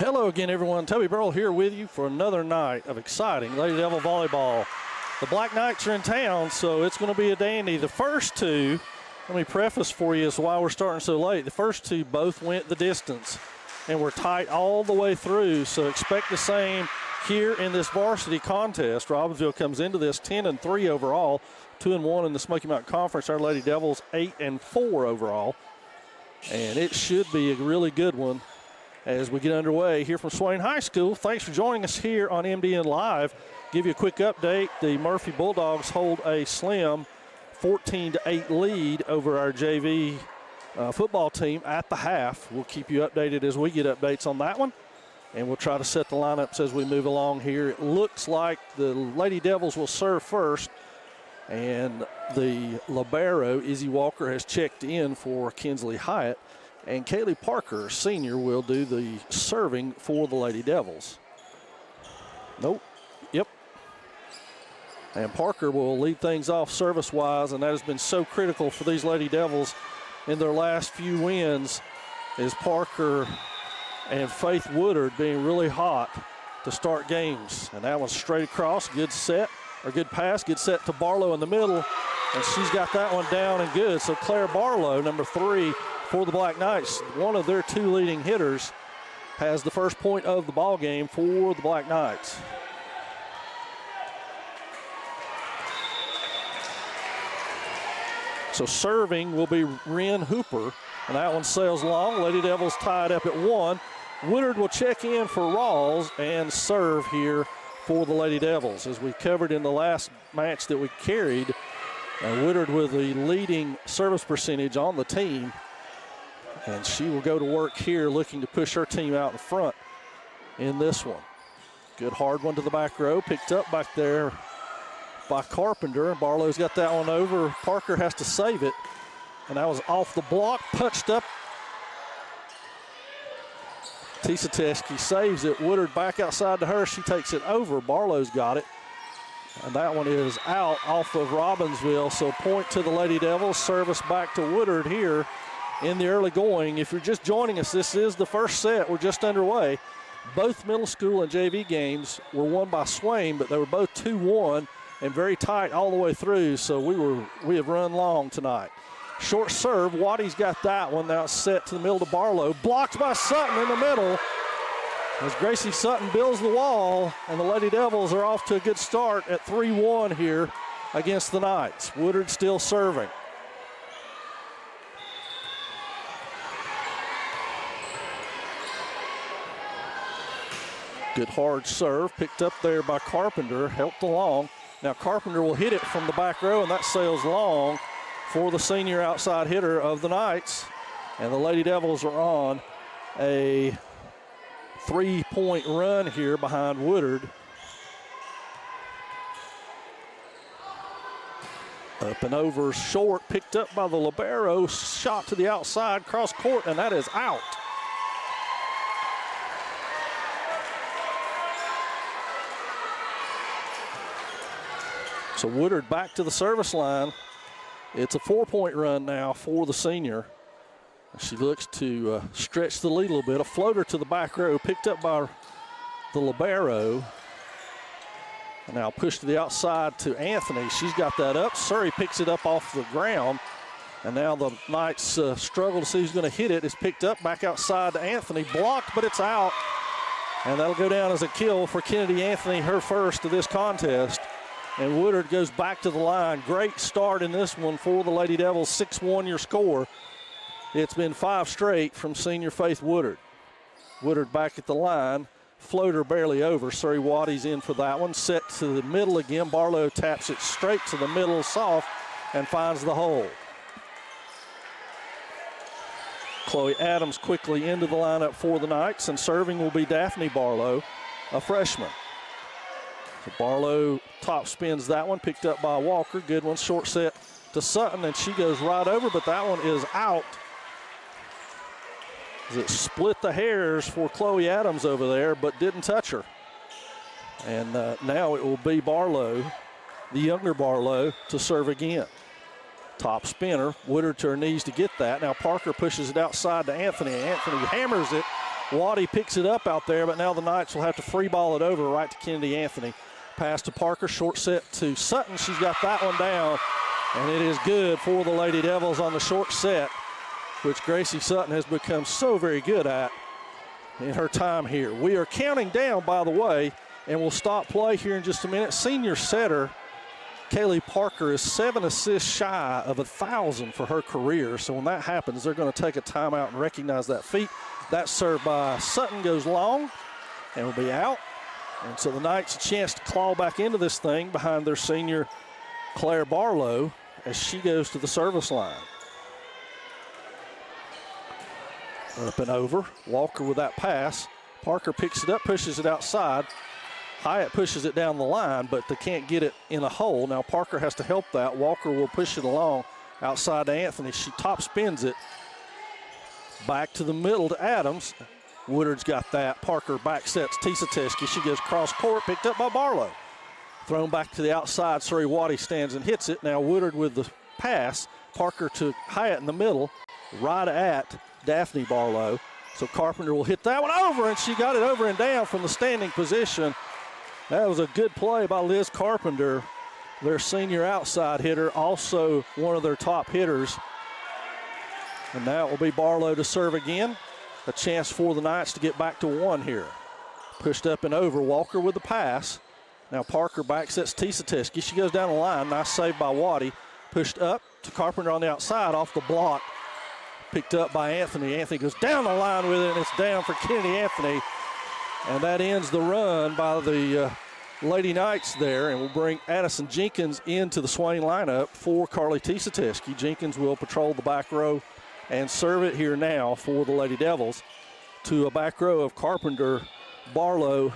Hello again, everyone. Toby Burrell here with you for another night of exciting Lady Devil volleyball. The Black Knights are in town, so it's going to be a dandy. The first two, let me preface for you as to why we're starting so late. The first two both went the distance and were tight all the way through, so expect the same here in this varsity contest. Robbinsville comes into this 10-3 overall, 2-1 in the Smoky Mountain Conference. Our Lady Devils 8-4 overall, and it should be a really good one as we get underway here from Swain High School. Thanks for joining us here on MDN Live. Give you a quick update. The Murphy Bulldogs hold a slim 14-8 lead over our JV football team at the half. We'll keep you updated as we get updates on that one, and we'll try to set the lineups as we move along here. It looks like the Lady Devils will serve first, and the libero, Izzy Walker, has checked in for Kinsley Hyatt. And Kaylee Parker, senior, will do the serving for the Lady Devils. Nope. Yep. And Parker will lead things off service-wise, and that has been so critical for these Lady Devils in their last few wins, is Parker and Faith Woodard being really hot to start games. And that one's straight across, good set, or good pass, good set to Barlow in the middle, and she's got that one down and good. So Claire Barlow, number 3, for the Black Knights, one of their two leading hitters, has the first point of the ball game for the Black Knights. So serving will be Ren Hooper, and that one sails long. Lady Devils tied up at 1. Woodard will check in for Rawls and serve here for the Lady Devils. As we covered in the last match that we carried, Woodard with the leading service percentage on the team. And she will go to work here looking to push her team out in front in this one. Good hard one to the back row, picked up back there by Carpenter. Barlow's got that one over. Parker has to save it. And that was off the block, punched up. Tisateski saves it. Woodard back outside to her. She takes it over. Barlow's got it. And that one is out off of Robbinsville. So point to the Lady Devils. Service back to Woodard here in the early going. If you're just joining us, this is the first set. We're just underway. Both middle school and JV games were won by Swain, but they were both 2-1 and very tight all the way through. So we have run long tonight. Short serve. Waddy's got that one. Now it's set to the middle to Barlow. Blocked by Sutton in the middle as Gracie Sutton builds the wall, and the Lady Devils are off to a good start at 3-1 here against the Knights. Woodard still serving. Good hard serve, picked up there by Carpenter, helped along. Now Carpenter will hit it from the back row, and that sails long for the senior outside hitter of the Knights. And the Lady Devils are on a 3-point run here behind Woodard. Up and over short, picked up by the libero, shot to the outside, cross court, and that is out. So Woodard back to the service line. It's a 4-point run now for the senior. She looks to stretch the lead a little bit. A floater to the back row, picked up by the libero. And now pushed to the outside to Anthony. She's got that up. Surrey picks it up off the ground. And now the Knights struggle to see who's going to hit it. It's picked up back outside to Anthony. Blocked, but it's out. And that'll go down as a kill for Kennedy Anthony, her first of this contest. And Woodard goes back to the line. Great start in this one for the Lady Devils. 6-1 your score. It's been 5 straight from senior Faith Woodard. Woodard back at the line. Floater barely over. Surrey Waddy's in for that one. Set to the middle again. Barlow taps it straight to the middle, soft, and finds the hole. Chloe Adams quickly into the lineup for the Knights, and serving will be Daphne Barlow, a freshman. So Barlow top spins that one, picked up by Walker. Good one, short set to Sutton, and she goes right over, but that one is out. As it split the hairs for Chloe Adams over there, but didn't touch her. And now it will be Barlow, the younger Barlow, to serve again. Top spinner, Woodard to her knees to get that. Now Parker pushes it outside to Anthony. Anthony hammers it, Waddy picks it up out there, but now the Knights will have to free ball it over right to Kennedy Anthony. Pass to Parker, short set to Sutton. She's got that one down, and it is good for the Lady Devils on the short set, which Gracie Sutton has become so very good at in her time here. We are counting down, by the way, and we'll stop play here in just a minute. Senior setter Kaylee Parker is 7 assists shy of 1,000 for her career. So when that happens, they're going to take a timeout and recognize that feat. That serve by Sutton goes long and will be out. And so the Knights a chance to claw back into this thing behind their senior Claire Barlow as she goes to the service line. Up and over. Walker with that pass. Parker picks it up, pushes it outside. Hyatt pushes it down the line, but they can't get it in a hole. Now Parker has to help that. Walker will push it along outside to Anthony. She top spins it. Back to the middle to Adams. Woodard's got that. Parker back sets Tisa Teske. She goes cross court, picked up by Barlow. Thrown back to the outside. Surrey Waddy stands and hits it. Now Woodard with the pass. Parker to Hyatt in the middle, right at Daphne Barlow. So Carpenter will hit that one over, and she got it over and down from the standing position. That was a good play by Liz Carpenter, their senior outside hitter, also one of their top hitters. And now it will be Barlow to serve again. A chance for the Knights to get back to one here. Pushed up and over. Walker with the pass. Now Parker back sets Tisa Teske. She goes down the line. Nice save by Waddy. Pushed up to Carpenter on the outside off the block. Picked up by Anthony. Anthony goes down the line with it, and it's down for Kennedy Anthony. And that ends the run by the Lady Knights there, and we'll bring Addison Jenkins into the Swain lineup for Carly Tisa Teske. Jenkins will patrol the back row and serve it here now for the Lady Devils to a back row of Carpenter, Barlow,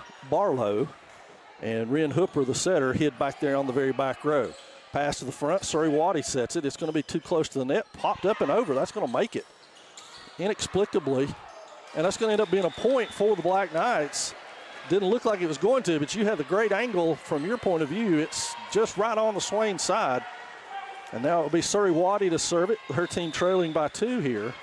and Ren Hooper, the setter, hid back there on the very back row. Pass to the front. Surrey Waddy sets it. It's going to be too close to the net. Popped up and over. That's going to make it inexplicably. And that's going to end up being a point for the Black Knights. Didn't look like it was going to, but you had the great angle from your point of view. It's just right on the Swain side. And now it'll be Surrey Waddy to serve it. Her team trailing by 2 here.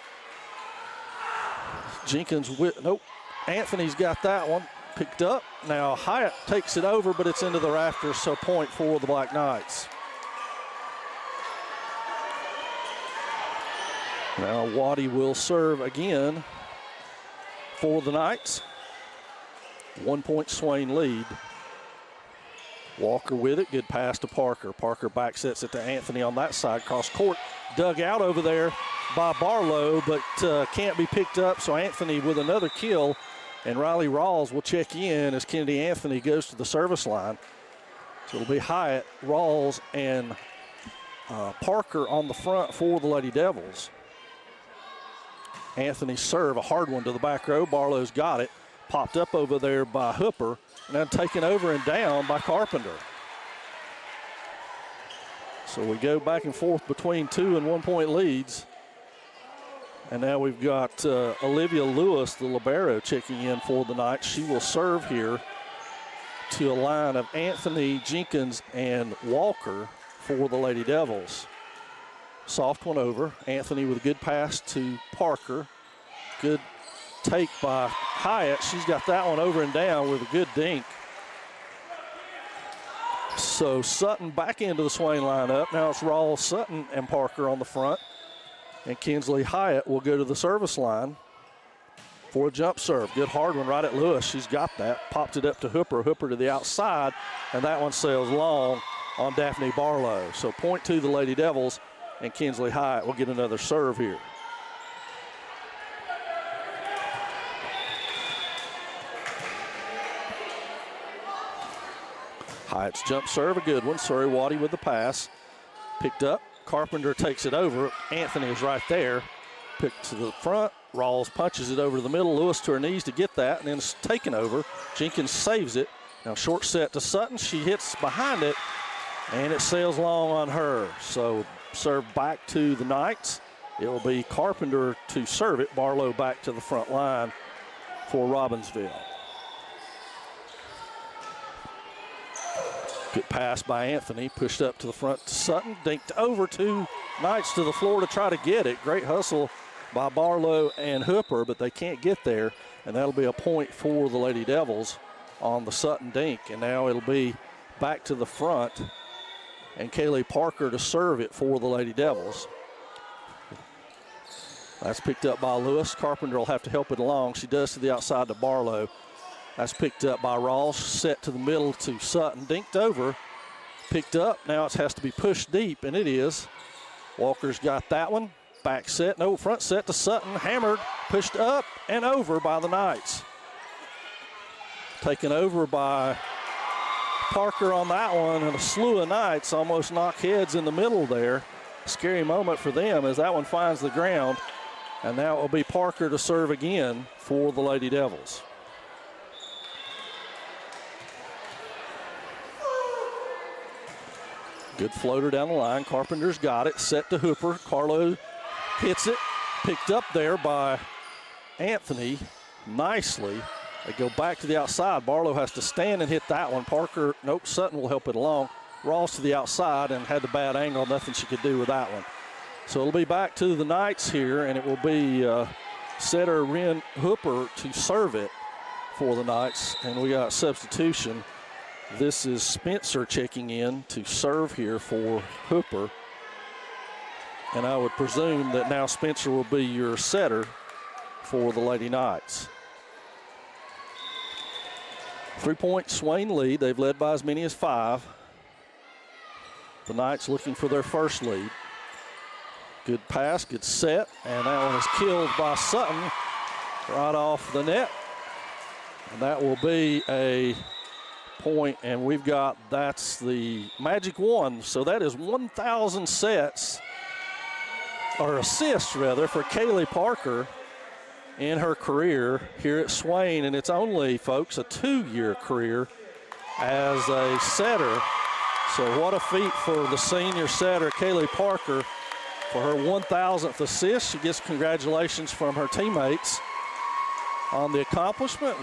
Jenkins with, nope. Anthony's got that one picked up. Now Hyatt takes it over, but it's into the rafters, so point for the Black Knights. Now Waddy will serve again for the Knights. 1 point Swain lead. Walker with it, good pass to Parker. Parker back sets it to Anthony on that side, cross court. Dug out over there by Barlow, but can't be picked up, so Anthony with another kill, and Riley Rawls will check in as Kennedy Anthony goes to the service line. So it'll be Hyatt, Rawls, and Parker on the front for the Lady Devils. Anthony serve, a hard one to the back row. Barlow's got it. Popped up over there by Hooper, and then taken over and down by Carpenter. So we go back and forth between 2 and 1 point leads. And now we've got Olivia Lewis, the libero, checking in for the Knights. She will serve here to a line of Anthony, Jenkins, and Walker for the Lady Devils. Soft one over. Anthony with a good pass to Parker. Good take by Hyatt. She's got that one over and down with a good dink. So Sutton back into the Swain lineup. Now it's Rawls, Sutton, and Parker on the front. And Kinsley Hyatt will go to the service line for a jump serve. Good hard one right at Lewis. She's got that. Popped it up to Hooper. Hooper to the outside. And that one sails long on Daphne Barlow. So point to the Lady Devils. And Kinsley Hyatt will get another serve here. Hyatt's jump serve, a good one. Surrey Waddy with the pass. Picked up. Carpenter takes it over. Anthony is right there. Picked to the front. Rawls punches it over to the middle. Lewis to her knees to get that, and then it's taken over. Jenkins saves it. Now short set to Sutton. She hits behind it, and it sails long on her. So serve back to the Knights. It will be Carpenter to serve it. Barlow back to the front line for Robbinsville. Good pass by Anthony, pushed up to the front to Sutton, dinked over to Knights to the floor to try to get it. Great hustle by Barlow and Hooper, but they can't get there. and that'll be a point for the Lady Devils on the Sutton dink. And now it'll be back to the front, and Kaylee Parker to serve it for the Lady Devils. That's picked up by Lewis. Carpenter will have to help it along. She does to the outside to Barlow. That's picked up by Ross, set to the middle to Sutton, dinked over, picked up. Now it has to be pushed deep, and it is. Walker's got that one. Back set, no, front set to Sutton, hammered, pushed up and over by the Knights. Taken over by Parker on that one, and a slew of Knights almost knock heads in the middle there. Scary moment for them as that one finds the ground. And now it will be Parker to serve again for the Lady Devils. Good floater down the line. Carpenter's got it. Set to Hooper. Carlo hits it. Picked up there by Anthony nicely. They go back to the outside. Barlow has to stand and hit that one. Parker, nope, Sutton will help it along. Ross to the outside and had the bad angle. Nothing she could do with that one. So it'll be back to the Knights here, and it will be setter Ren Hooper to serve it for the Knights. And we got substitution. This is Spencer checking in to serve here for Hooper. And I would presume that now Spencer will be your setter for the Lady Knights. 3-point Swain lead. They've led by as many as 5. The Knights looking for their first lead. Good pass, good set, and that one is killed by Sutton right off the net. And that will be a point, and we've got, that's the magic one. So that is 1,000 sets, or assists rather, for Kaylee Parker in her career here at Swain. And it's only, folks, a 2-year career as a setter. So what a feat for the senior setter, Kaylee Parker, for her 1,000th assist. She gets congratulations from her teammates on the accomplishment.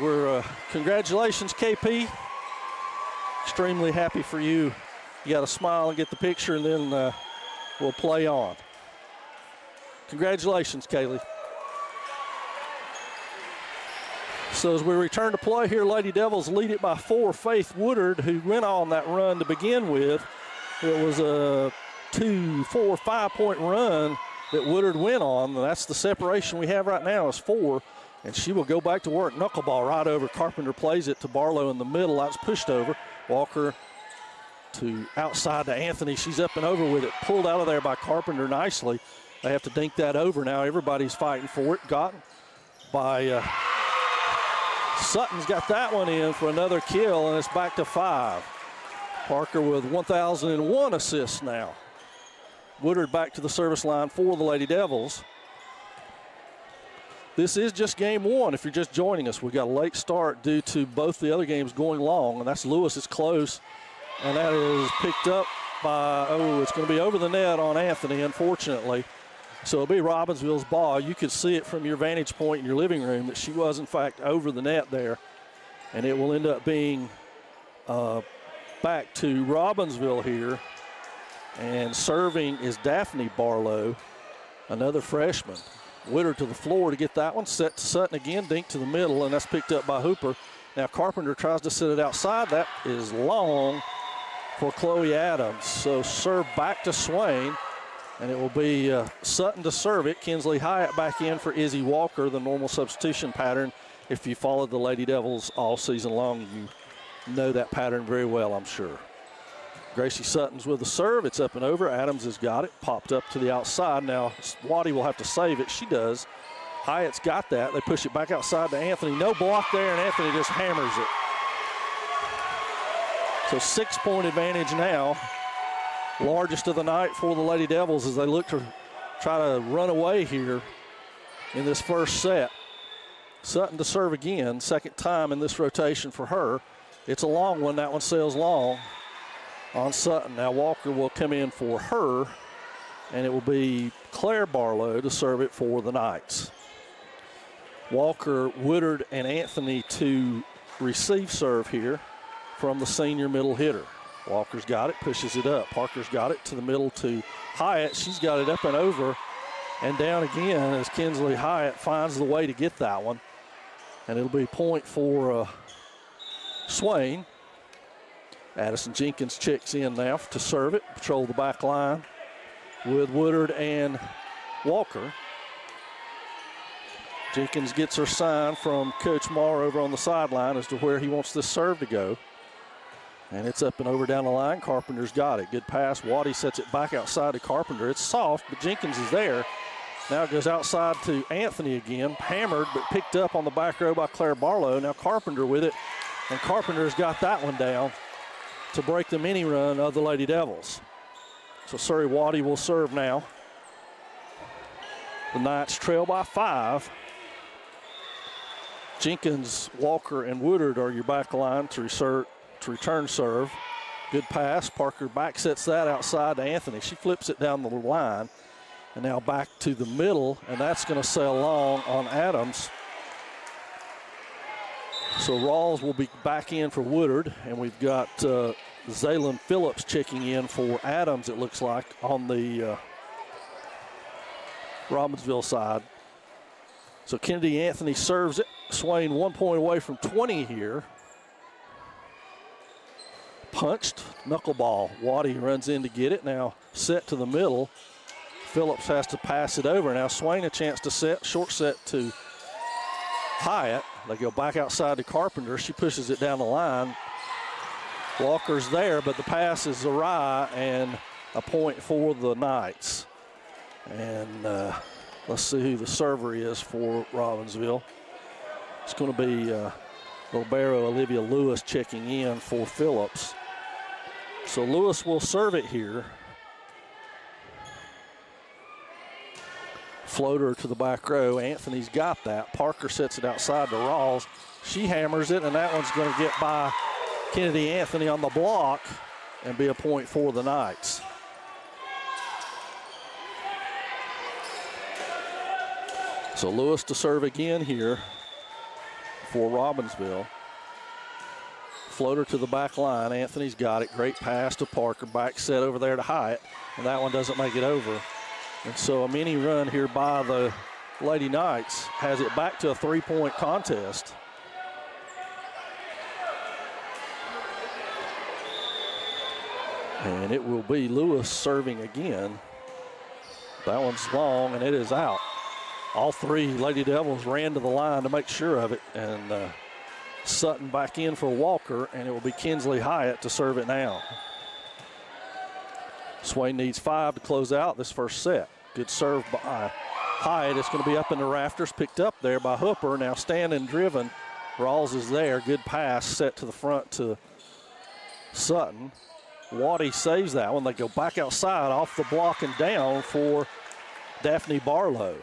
Congratulations, KP. Extremely happy for you. You got to smile and get the picture, and then we'll play on. Congratulations, Kaylee. So as we return to play here, Lady Devils lead it by 4. Faith Woodard, who went on that run to begin with. It was a 2, 4, 5-point run that Woodard went on. That's the separation we have right now is 4, and she will go back to work. Knuckleball right over. Carpenter plays it to Barlow in the middle. That's pushed over. Walker to outside to Anthony. She's up and over with it. Pulled out of there by Carpenter nicely. They have to dink that over now. Everybody's fighting for it. Gotten by Sutton's got that one in for another kill, and it's back to 5. Parker with 1,001 assists now. Woodard back to the service line for the Lady Devils. This is just game 1 if you're just joining us. We got a late start due to both the other games going long, and that's Lewis. It's close, and that is picked up by, it's going to be over the net on Anthony, unfortunately. So it'll be Robbinsville's ball. You could see it from your vantage point in your living room that she was, in fact, over the net there, and it will end up being back to Robbinsville here. And serving is Daphne Barlow, another freshman. Woodard to the floor to get that one. Set to Sutton again, dink to the middle, and that's picked up by Hooper. Now Carpenter tries to set it outside. That is long for Chloe Adams. So serve back to Swain, and it will be Sutton to serve it. Kinsley Hyatt back in for Izzy Walker, the normal substitution pattern. If you followed the Lady Devils all season long, you know that pattern very well, I'm sure. Gracie Sutton's with the serve. It's up and over. Adams has got it. Popped up to the outside. Now Waddy will have to save it. She does. Hyatt's got that. They push it back outside to Anthony. No block there, and Anthony just hammers it. So 6-point advantage now. Largest of the night for the Lady Devils as they look to try to run away here in this first set. Sutton to serve again. Second time in this rotation for her. It's a long one. That one sails long on Sutton. Now Walker will come in for her, and it will be Claire Barlow to serve it for the Knights. Walker, Woodard, and Anthony to receive serve here from the senior middle hitter. Walker's got it, pushes it up. Parker's got it to the middle to Hyatt. She's got it up and over and down again as Kinsley Hyatt finds the way to get that one. And it'll be point for Swain. Addison Jenkins checks in now to serve it, patrol the back line with Woodard and Walker. Jenkins gets her sign from Coach Marr over on the sideline as to where he wants this serve to go. And it's up and over down the line. Carpenter's got it. Good pass. Waddy sets it back outside to Carpenter. It's soft, but Jenkins is there. Now it goes outside to Anthony again. Hammered, but picked up on the back row by Claire Barlow. Now Carpenter with it. And Carpenter's got that one down to break the mini run of the Lady Devils. So Surrey Waddy will serve now. The Knights trail by 5. Jenkins, Walker, and Woodard are your back line to return serve. Good pass. Parker back sets that outside to Anthony. She flips it down the line. And now back to the middle, and that's going to sail long on Adams. So Rawls will be back in for Woodard, and we've got Zaylin Phillips checking in for Adams, it looks like, on the Robbinsville side. So Kennedy Anthony serves it. Swain 1 point away from 20 here. Punched, knuckleball. Waddy runs in to get it. Now set to the middle. Phillips has to pass it over. Now Swain a chance to set, short set to Hyatt. They go back outside to Carpenter. She pushes it down the line. Walker's there, but the pass is awry and a point for the Knights. And let's see who the server is for Robbinsville. It's going to be Libero Olivia Lewis checking in for Phillips. So Lewis will serve it here. Floater to the back row. Anthony's got that. Parker sets it outside to Rawls. She hammers it, and that one's going to get by Kennedy Anthony on the block and be a point for the Knights. So Lewis to serve again here for Robbinsville. Floater to the back line. Anthony's got it. Great pass to Parker. Back set over there to Hyatt, and that one doesn't make it over. And so a mini run here by the Lady Knights has it back to a 3-point contest. And it will be Lewis serving again. That one's long, and it is out. All 3 Lady Devils ran to the line to make sure of it. And Sutton back in for Walker, and it will be Kinsley Hyatt to serve it now. Swain needs 5 to close out this first set. Good serve by Hyatt. It's going to be up in the rafters, picked up there by Hooper. Now standing driven. Rawls is there. Good pass set to the front to Sutton. Waddy saves that one. They go back outside off the block and down for Daphne Barlow.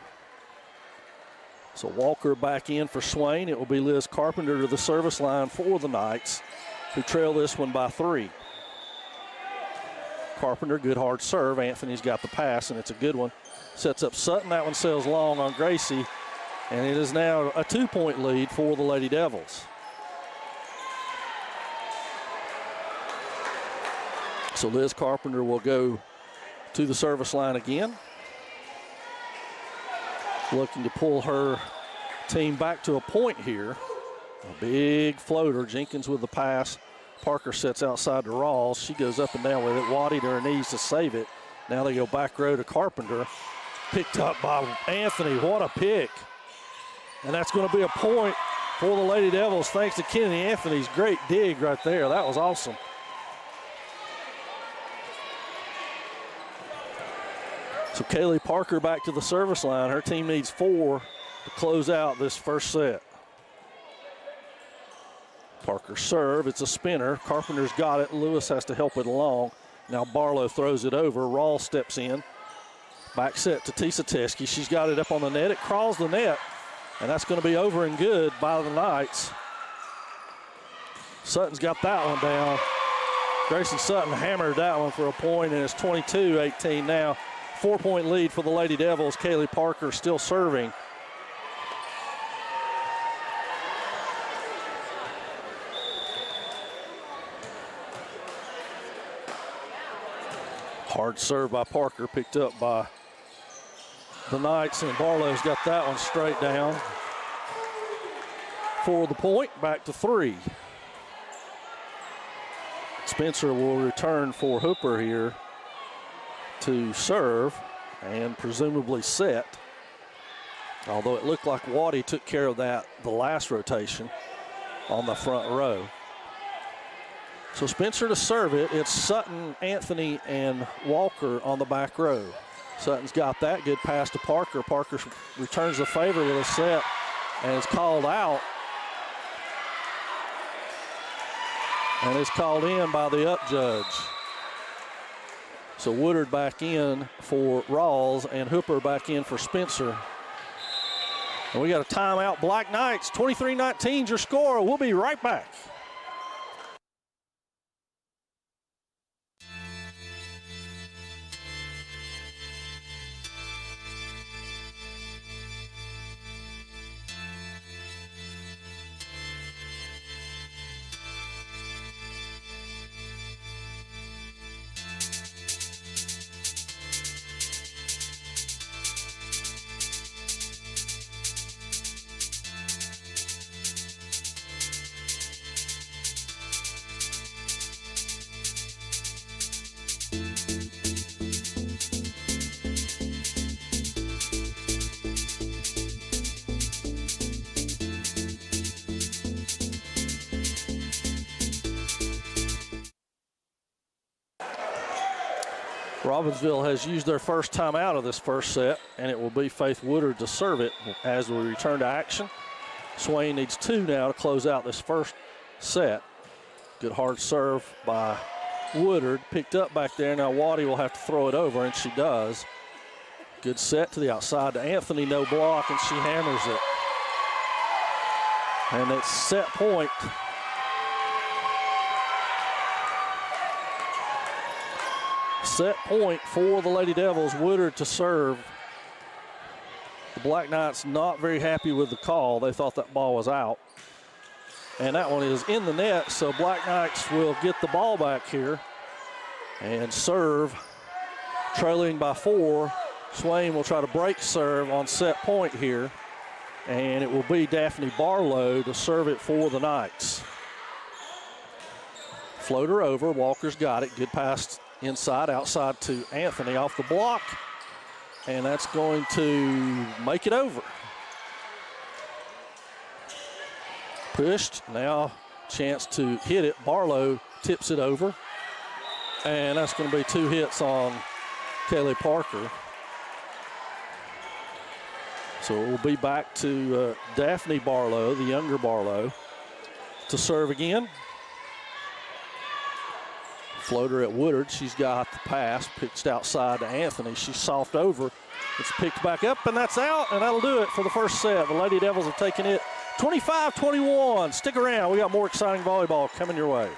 So Walker back in for Swain. It will be Liz Carpenter to the service line for the Knights, who trail this one by 3. Carpenter, good hard serve. Anthony's got the pass, and it's a good one. Sets up Sutton. That one sails long on Gracie, and it is now a 2-point lead for the Lady Devils. So Liz Carpenter will go to the service line again, looking to pull her team back to a point here. A big floater. Jenkins with the pass. Parker sets outside to Rawls. She goes up and down with it. Waddy to her knees to save it. Now they go back row to Carpenter. Picked up by Anthony. What a pick. And that's going to be a point for the Lady Devils thanks to Kennedy Anthony's great dig right there. That was awesome. So Kaylee Parker back to the service line. Her team needs 4 to close out this first set. Parker serve, it's a spinner. Carpenter's got it. Lewis has to help it along. Now Barlow throws it over. Rawls steps in. Back set to Tisa Teske. She's got it up on the net. It crawls the net, and that's going to be over and good by the Knights. Sutton's got that one down. Gracie Sutton hammered that one for a point, and it's 22-18 now. 4-point lead for the Lady Devils. Kaylee Parker still serving. Hard serve by Parker, picked up by the Knights, and Barlow's got that one straight down. for the point, back to 3. Spencer will return for Hooper here to serve and presumably set. Although it looked like Waddy took care of that the last rotation on the front row. So Spencer to serve it. It's Sutton, Anthony, and Walker on the back row. Sutton's got that. Good pass to Parker. Parker returns the favor with a set and is called out. And is called in by the up judge. So Woodard back in for Rawls and Hooper back in for Spencer. And we got a timeout. Black Knights, 23-19 your score. We'll be right back. Robbinsville has used their first timeout of this first set, and it will be Faith Woodard to serve it as we return to action. Swain needs 2 now to close out this first set. Good hard serve by Woodard, picked up back there. Now Waddy will have to throw it over, and she does. Good set to the outside to Anthony, no block, and she hammers it. And it's set point. Set point for the Lady Devils. Woodard to serve. The Black Knights not very happy with the call. They thought that ball was out. And that one is in the net, so Black Knights will get the ball back here and serve, trailing by 4. Swain will try to break serve on set point here, and it will be Daphne Barlow to serve it for the Knights. Floater over, Walker's got it. Good pass inside, outside to Anthony off the block, and that's going to make it over. Pushed, now chance to hit it. Barlow tips it over, and that's going to be 2 hits on Kaylee Parker. So it will be back to Daphne Barlow, the younger Barlow, to serve again. Floater at Woodard. She's got the pass, pitched outside to Anthony. She's soft over. It's picked back up, and that's out, and that'll do it for the first set. The Lady Devils have taken it 25-21. Stick around. We got more exciting volleyball coming your way.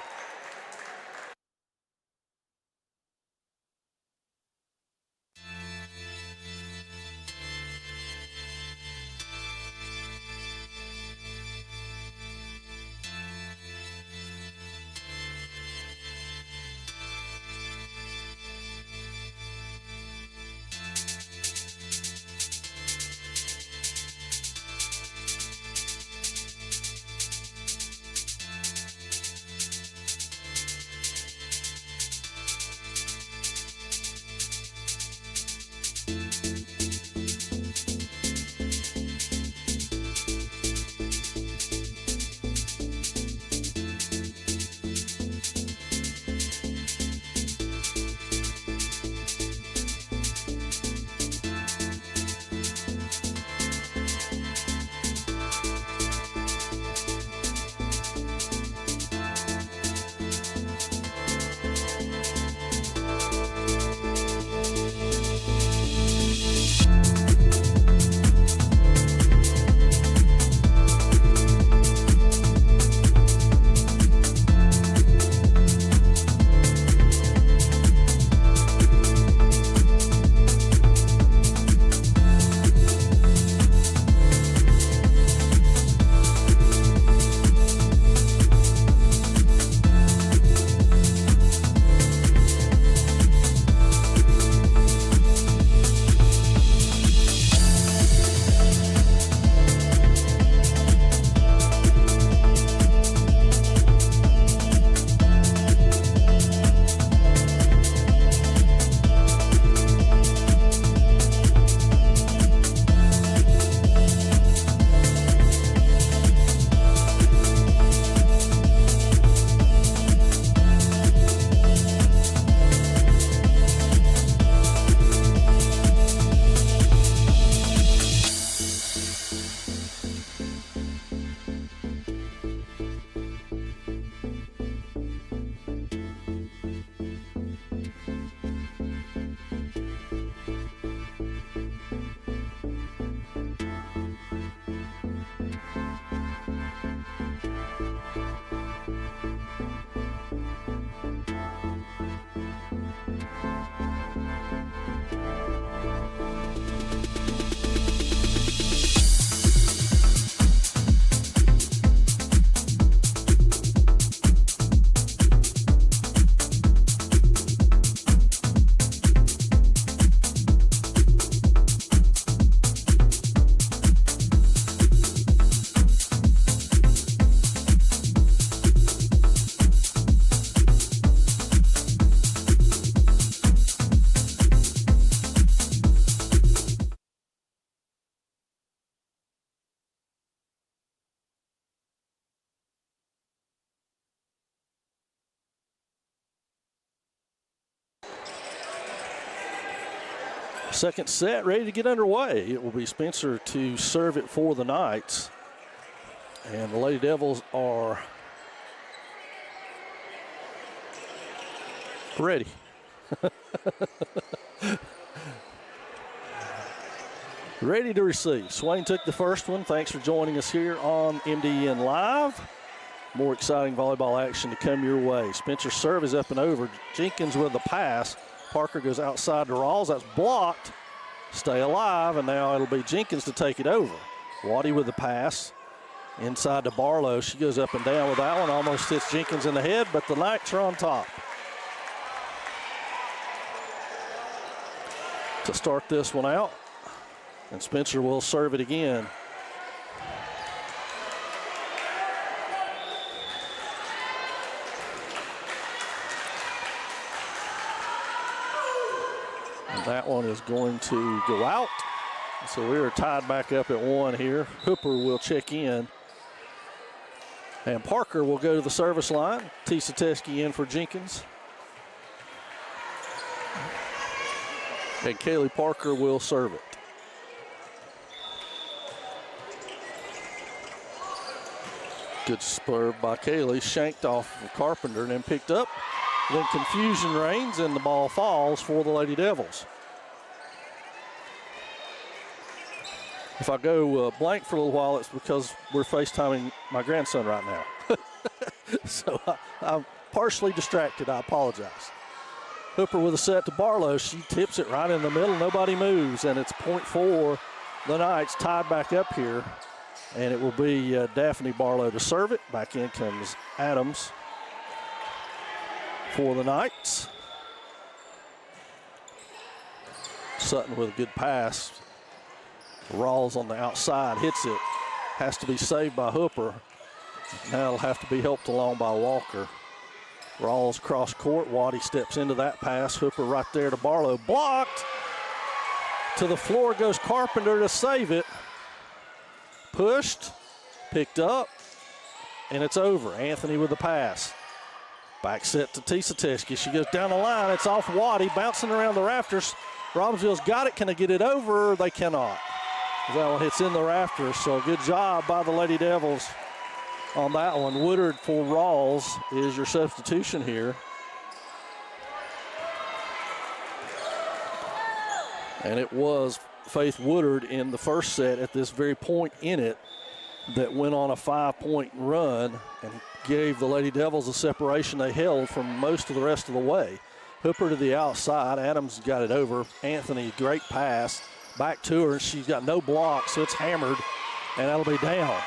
Second set ready to get underway. It will be Spencer to serve it for the Knights. And the Lady Devils are ready. Ready to receive. Swain took the first one. Thanks for joining us here on MDN Live. More exciting volleyball action to come your way. Spencer's serve is up and over. Jenkins with the pass. Parker goes outside to Rawls. That's blocked. Stay alive, and now it'll be Jenkins to take it over. Waddy with the pass. Inside to Barlow. She goes up and down with that one. Almost hits Jenkins in the head, but the Knights are on top. To start this one out. And Spencer will serve it again. And that one is going to go out. So we are tied back up at 1 here. Hooper will check in. And Parker will go to the service line. Tisateski in for Jenkins. And Kaylee Parker will serve it. Good spur by Kaylee, shanked off of Carpenter and then picked up. Then confusion reigns and the ball falls for the Lady Devils. If I go blank for a little while, it's because we're FaceTiming my grandson right now. So I'm partially distracted, I apologize. Hooper with a set to Barlow. She tips it right in the middle, nobody moves, and it's point for the Knights, tied back up here. And it will be Daphne Barlow to serve it. Back in comes Adams for the Knights. Sutton with a good pass. Rawls on the outside, hits it. Has to be saved by Hooper. Now it'll have to be helped along by Walker. Rawls cross court. Waddy steps into that pass. Hooper right there to Barlow. Blocked. To the floor goes Carpenter to save it. Pushed, picked up, and it's over. Anthony with the pass. Back set to Tisateski. She goes down the line. It's off Waddy, bouncing around the rafters. Robbinsville's got it. Can they get it over? They cannot. That one hits in the rafters, so good job by the Lady Devils on that one. Woodard for Rawls is your substitution here. And it was Faith Woodard in the first set at this very point in it that went on a 5-point run and gave the Lady Devils a separation they held from most of the rest of the way. Hooper to the outside. Adams got it over. Anthony, great pass. Back to her. She's got no block, so it's hammered, and that'll be down.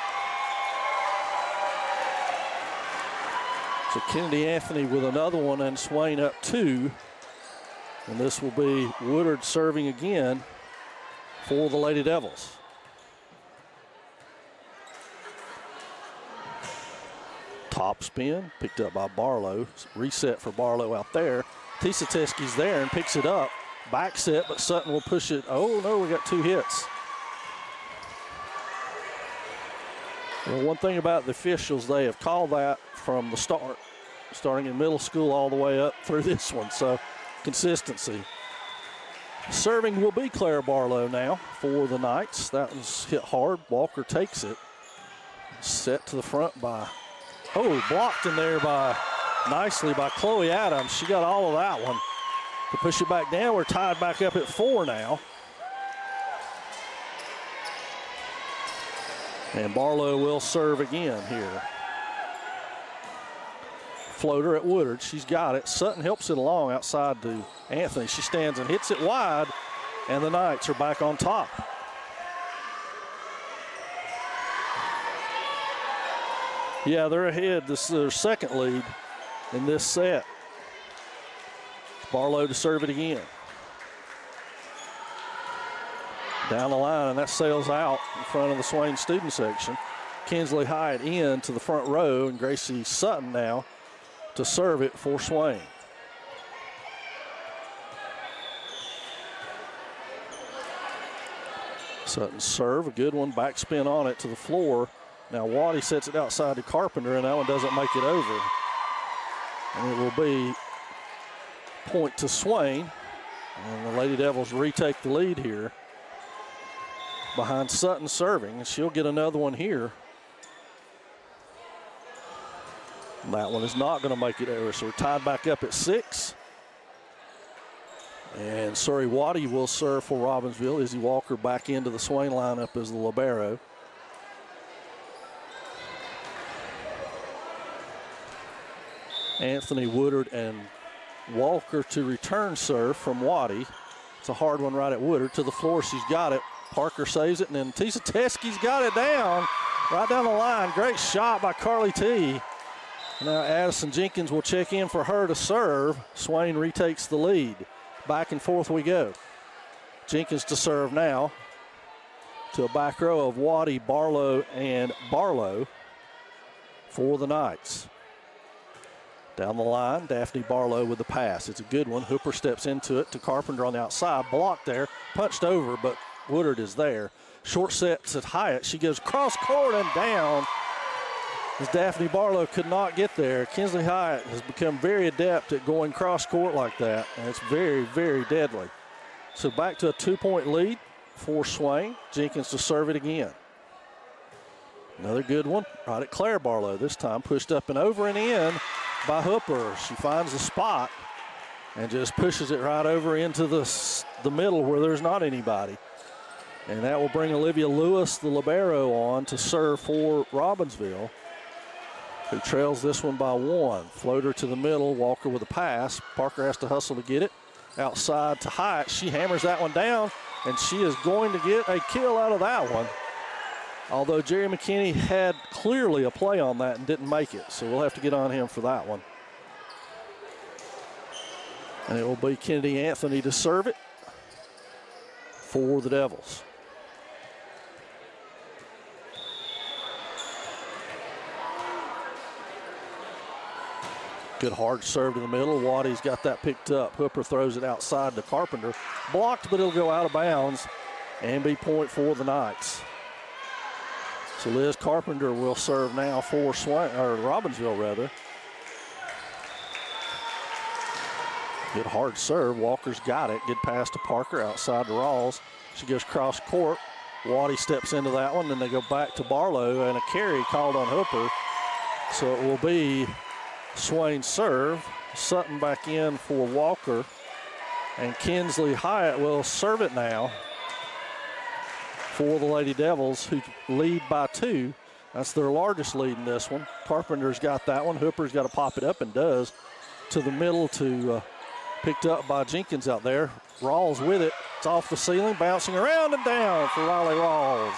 So Kennedy Anthony with another one, and Swain up 2. And this will be Woodard serving again for the Lady Devils. Top spin, picked up by Barlow. Reset for Barlow out there. Tisateski's there and picks it up. Back set, but Sutton will push it. Oh, no, we got 2 hits. Well, one thing about the officials, they have called that from the start, starting in middle school all the way up through this one, so consistency. Serving will be Claire Barlow now for the Knights. That was hit hard. Walker takes it. Set to the front by, blocked in there nicely by Chloe Adams. She got all of that one. To push it back down, we're tied back up at 4 now. And Barlow will serve again here. Floater at Woodard, she's got it. Sutton helps it along outside to Anthony. She stands and hits it wide, and the Knights are back on top. Yeah, they're ahead. This is their second lead in this set. Barlow to serve it again. Down the line, and that sails out in front of the Swain student section. Kinsley Hyatt in to the front row, and Gracie Sutton now to serve it for Swain. Sutton serve, a good one, backspin on it to the floor. Now Waddy sets it outside to Carpenter, and that one doesn't make it over. And it will be point to Swain. And the Lady Devils retake the lead here behind Sutton serving, and she'll get another one here. And that one is not going to make it over, so we're tied back up at 6. And Surrey Waddy will serve for Robbinsville. Izzy Walker back into the Swain lineup as the libero. Anthony Woodard and Walker to return serve from Waddy. It's a hard one right at Woodard. To the floor, she's got it. Parker saves it, and then Tisa Teskey's got it down, right down the line. Great shot by Carly T. Now Addison Jenkins will check in for her to serve. Swain retakes the lead. Back and forth we go. Jenkins to serve now to a back row of Waddy, Barlow, and Barlow for the Knights. Down the line, Daphne Barlow with the pass. It's a good one. Hooper steps into it to Carpenter on the outside. Blocked there, punched over, but Woodard is there. Short sets at Hyatt. She goes cross court and down as Daphne Barlow could not get there. Kinsley Hyatt has become very adept at going cross court like that, and it's very, very deadly. So back to a 2-point lead for Swain. Jenkins to serve it again. Another good one right at Claire Barlow. This time pushed up and over and in by Hooper. She finds the spot and just pushes it right over into the middle where there's not anybody. And that will bring Olivia Lewis, the libero, on to serve for Robbinsville, who trails this one by 1. Floater to the middle, Walker with a pass. Parker has to hustle to get it. Outside to Hyatt. She hammers that one down, and she is going to get a kill out of that one. Although Jerry McKinney had clearly a play on that and didn't make it, so we'll have to get on him for that one. And it will be Kennedy Anthony to serve it for the Devils. Good hard serve to the middle. Waddy's got that picked up. Hooper throws it outside to Carpenter. Blocked, but it'll go out of bounds and be point for the Knights. So Liz Carpenter will serve now for Robbinsville, rather. Good hard serve. Walker's got it. Good pass to Parker outside to Rawls. She goes cross court. Waddy steps into that one, then they go back to Barlow, and a carry called on Hooper. So it will be Swain serve. Sutton back in for Walker, and Kinsley Hyatt will serve it now for the Lady Devils, who lead by 2. That's their largest lead in this one. Carpenter's got that one. Hooper's got to pop it up and does. To the middle to picked up by Jenkins out there. Rawls with it. It's off the ceiling, bouncing around and down for Riley Rawls.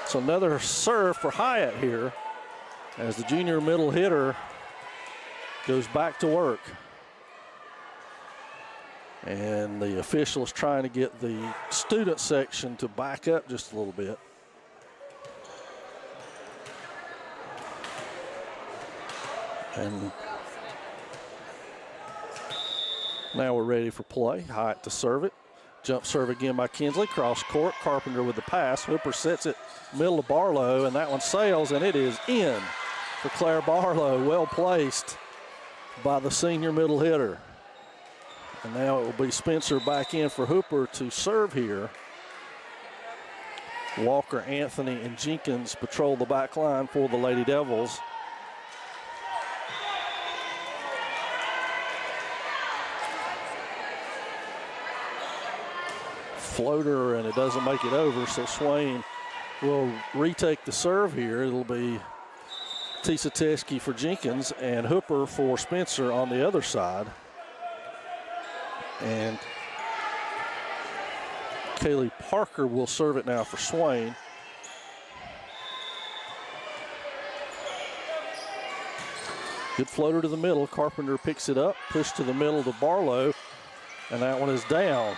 So another serve for Hyatt here as the junior middle hitter goes back to work. And the officials trying to get the student section to back up just a little bit. And now we're ready for play. Hyatt to serve it. Jump serve again by Kinsley. Cross court. Carpenter with the pass. Hooper sets it middle to Barlow, and that one sails, and it is in for Claire Barlow. Well placed by the senior middle hitter. And now it will be Spencer back in for Hooper to serve here. Walker, Anthony, and Jenkins patrol the back line for the Lady Devils. Floater, and it doesn't make it over, so Swain will retake the serve here. It'll be Tisa Teskey for Jenkins and Hooper for Spencer on the other side. And Kaylee Parker will serve it now for Swain. Good floater to the middle. Carpenter picks it up, push to the middle to Barlow, and that one is down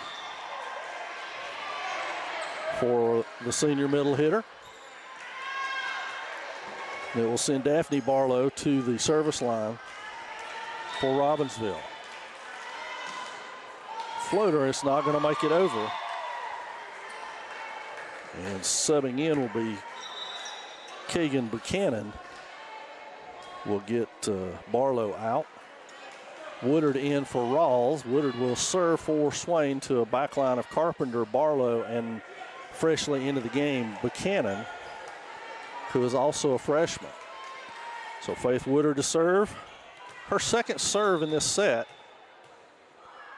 for the senior middle hitter. It will send Daphne Barlow to the service line for Robbinsville. Floater, it's not going to make it over. And subbing in will be Kagan Buchanan. Will get Barlow out. Woodard in for Rawls. Woodard will serve for Swain to a back line of Carpenter, Barlow, and freshly into the game, Buchanan, who is also a freshman. So Faith Woodard to serve. Her second serve in this set.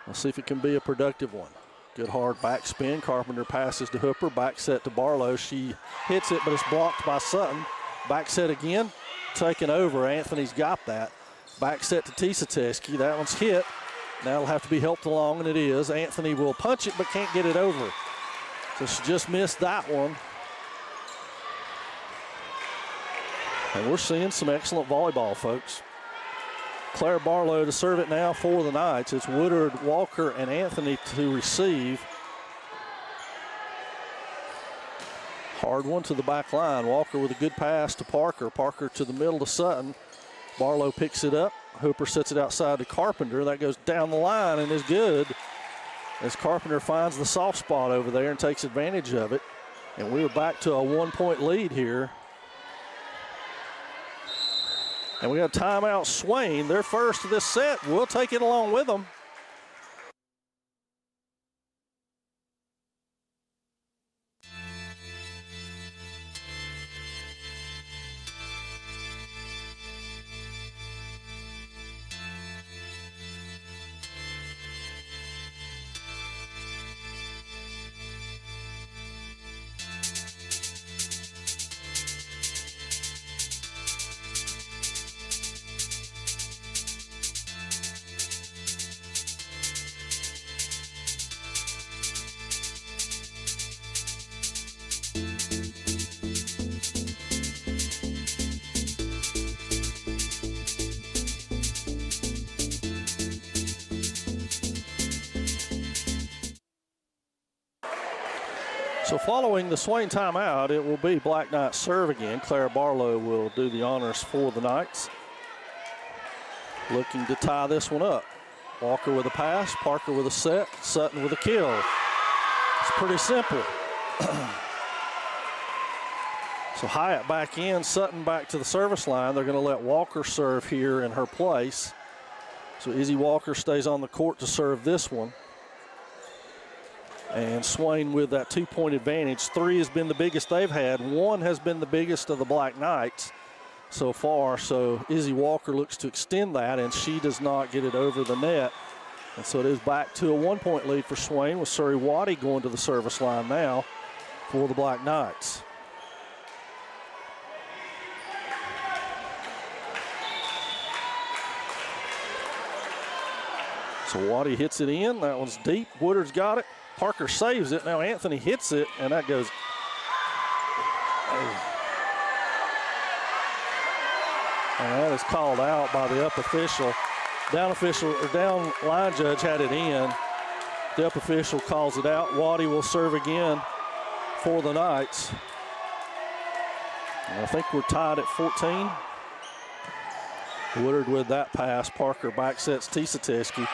Let's see if it can be a productive one. Good hard backspin. Carpenter passes to Hooper. Back set to Barlow. She hits it, but it's blocked by Sutton. Back set again. Taken over. Anthony's got that. Back set to Tisateski. That one's hit. Now it'll have to be helped along, and it is. Anthony will punch it, but can't get it over. So she just missed that one. And we're seeing some excellent volleyball, folks. Claire Barlow to serve it now for the Knights. It's Woodard, Walker, and Anthony to receive. Hard one to the back line. Walker with a good pass to Parker. Parker to the middle to Sutton. Barlow picks it up. Hooper sets it outside to Carpenter. That goes down the line and is good as Carpenter finds the soft spot over there and takes advantage of it. And we're back to a 1-point lead here. And we got timeout Swain. Their first of this set. We'll take it along with them. So following the Swain timeout, it will be Black Knight serve again. Claire Barlow will do the honors for the Knights. Looking to tie this one up. Walker with a pass, Parker with a set, Sutton with a kill. It's pretty simple. So Hyatt back in, Sutton back to the service line. They're going to let Walker serve here in her place. So Izzy Walker stays on the court to serve this one. And Swain with that 2-point advantage. 3 has been the biggest they've had. 1 has been the biggest of the Black Knights so far. So Izzy Walker looks to extend that, and she does not get it over the net. And so it is back to a 1-point lead for Swain, with Surrey Waddy going to the service line now for the Black Knights. So Waddy hits it in. That one's deep. Woodard's got it. Parker saves it. Now Anthony hits it, and that goes. And that is called out by the up official. Down line judge had it in. The up official calls it out. Waddy will serve again for the Knights. And I think we're tied at 14. Woodard with that pass. Parker back sets Tisateski.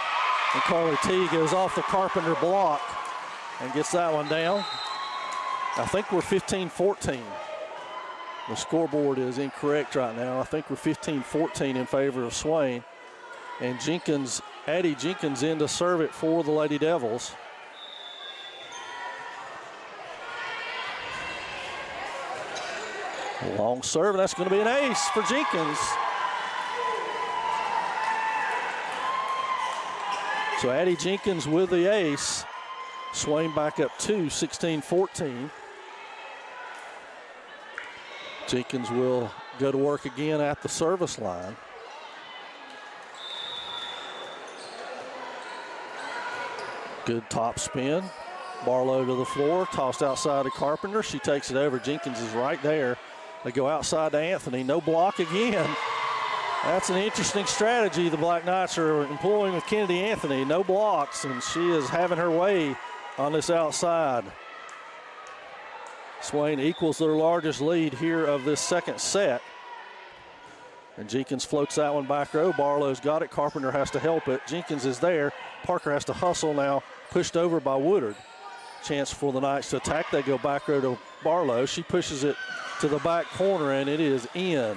And Carly T goes off the Carpenter block and gets that one down. I think we're 15-14. The scoreboard is incorrect right now. I think we're 15-14 in favor of Swain. And Addie Jenkins in to serve it for the Lady Devils. Long serve, and that's going to be an ace for Jenkins. So Addie Jenkins with the ace. Swain back up to 16-14. Jenkins will go to work again at the service line. Good top spin. Barlow to the floor, tossed outside to Carpenter. She takes it over. Jenkins is right there. They go outside to Anthony. No block again. That's an interesting strategy the Black Knights are employing with Kennedy Anthony. No blocks, and she is having her way on this outside. Swain equals their largest lead here of this second set. And Jenkins floats that one back row. Barlow's got it. Carpenter has to help it. Jenkins is there. Parker has to hustle now. Pushed over by Woodard. Chance for the Knights to attack. They go back row to Barlow. She pushes it to the back corner, and it is in.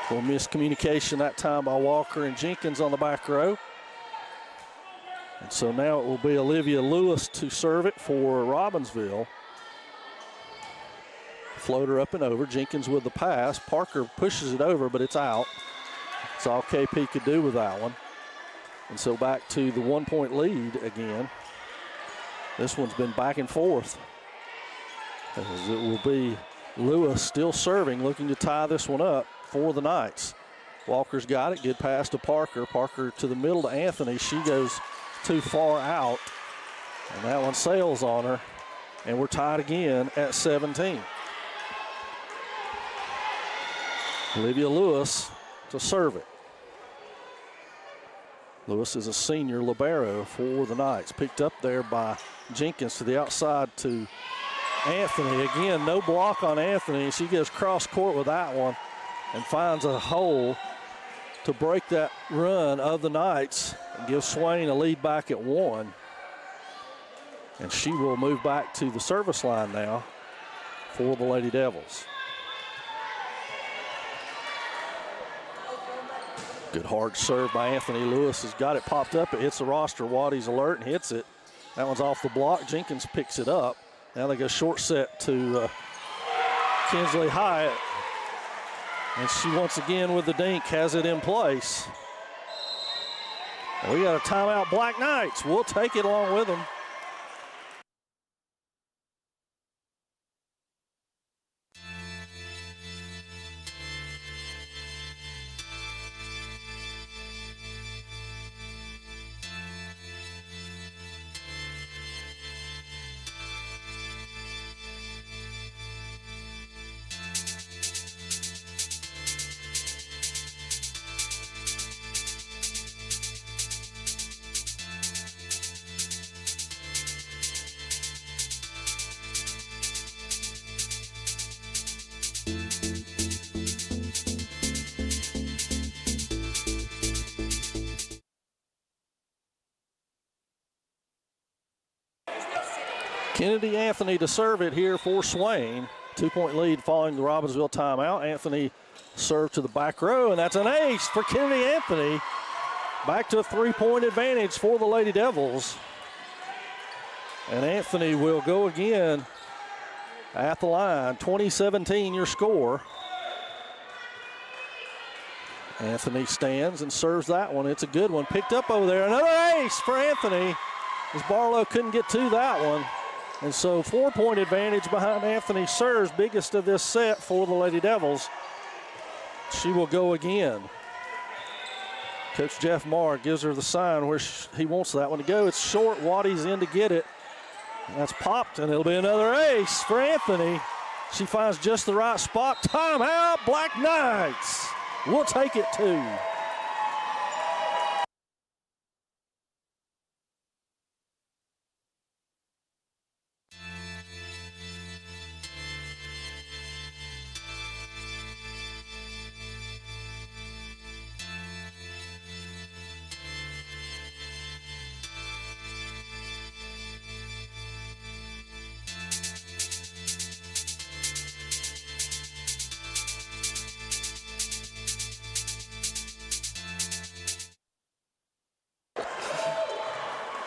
Well, miscommunication that time by Walker and Jenkins on the back row. And so now it will be Olivia Lewis to serve it for Robbinsville. Floater up and over. Jenkins with the pass. Parker pushes it over, but it's out. That's all KP could do with that one. And so back to the 1-point lead again. This one's been back and forth. As it will be Lewis still serving, looking to tie this one up for the Knights. Walker's got it. Good pass to Parker. Parker to the middle to Anthony. She goes too far out. And that one sails on her. And we're tied again at 17. Olivia Lewis to serve it. Lewis is a senior libero for the Knights. Picked up there by Jenkins to the outside to Anthony. Again, no block on Anthony. She goes cross court with that one and finds a hole to break that run of the Knights and give Swain a lead back at 1. And she will move back to the service line now for the Lady Devils. Good hard serve by Anthony. Lewis has got it popped up. It hits the roster. Waddy's alert and hits it. That one's off the block. Jenkins picks it up. Now they go short set to Kinsley Hyatt. And she once again with the dink has it in place. And we got a timeout, Black Knights. We'll take it along with them. Kennedy Anthony to serve it here for Swain. 2-point lead following the Robbinsville timeout. Anthony served to the back row, and that's an ace for Kennedy Anthony. Back to a 3-point advantage for the Lady Devils. And Anthony will go again at the line. 20-17 your score. Anthony stands and serves that one. It's a good one. Picked up over there. Another ace for Anthony, as Barlow couldn't get to that one. And so 4-point advantage behind Anthony serves, biggest of this set for the Lady Devils. She will go again. Coach Jeff Marr gives her the sign where he wants that one to go. It's short. Waddy's in to get it. And that's popped, and it'll be another ace for Anthony. She finds just the right spot. Timeout, Black Knights. We'll take it too.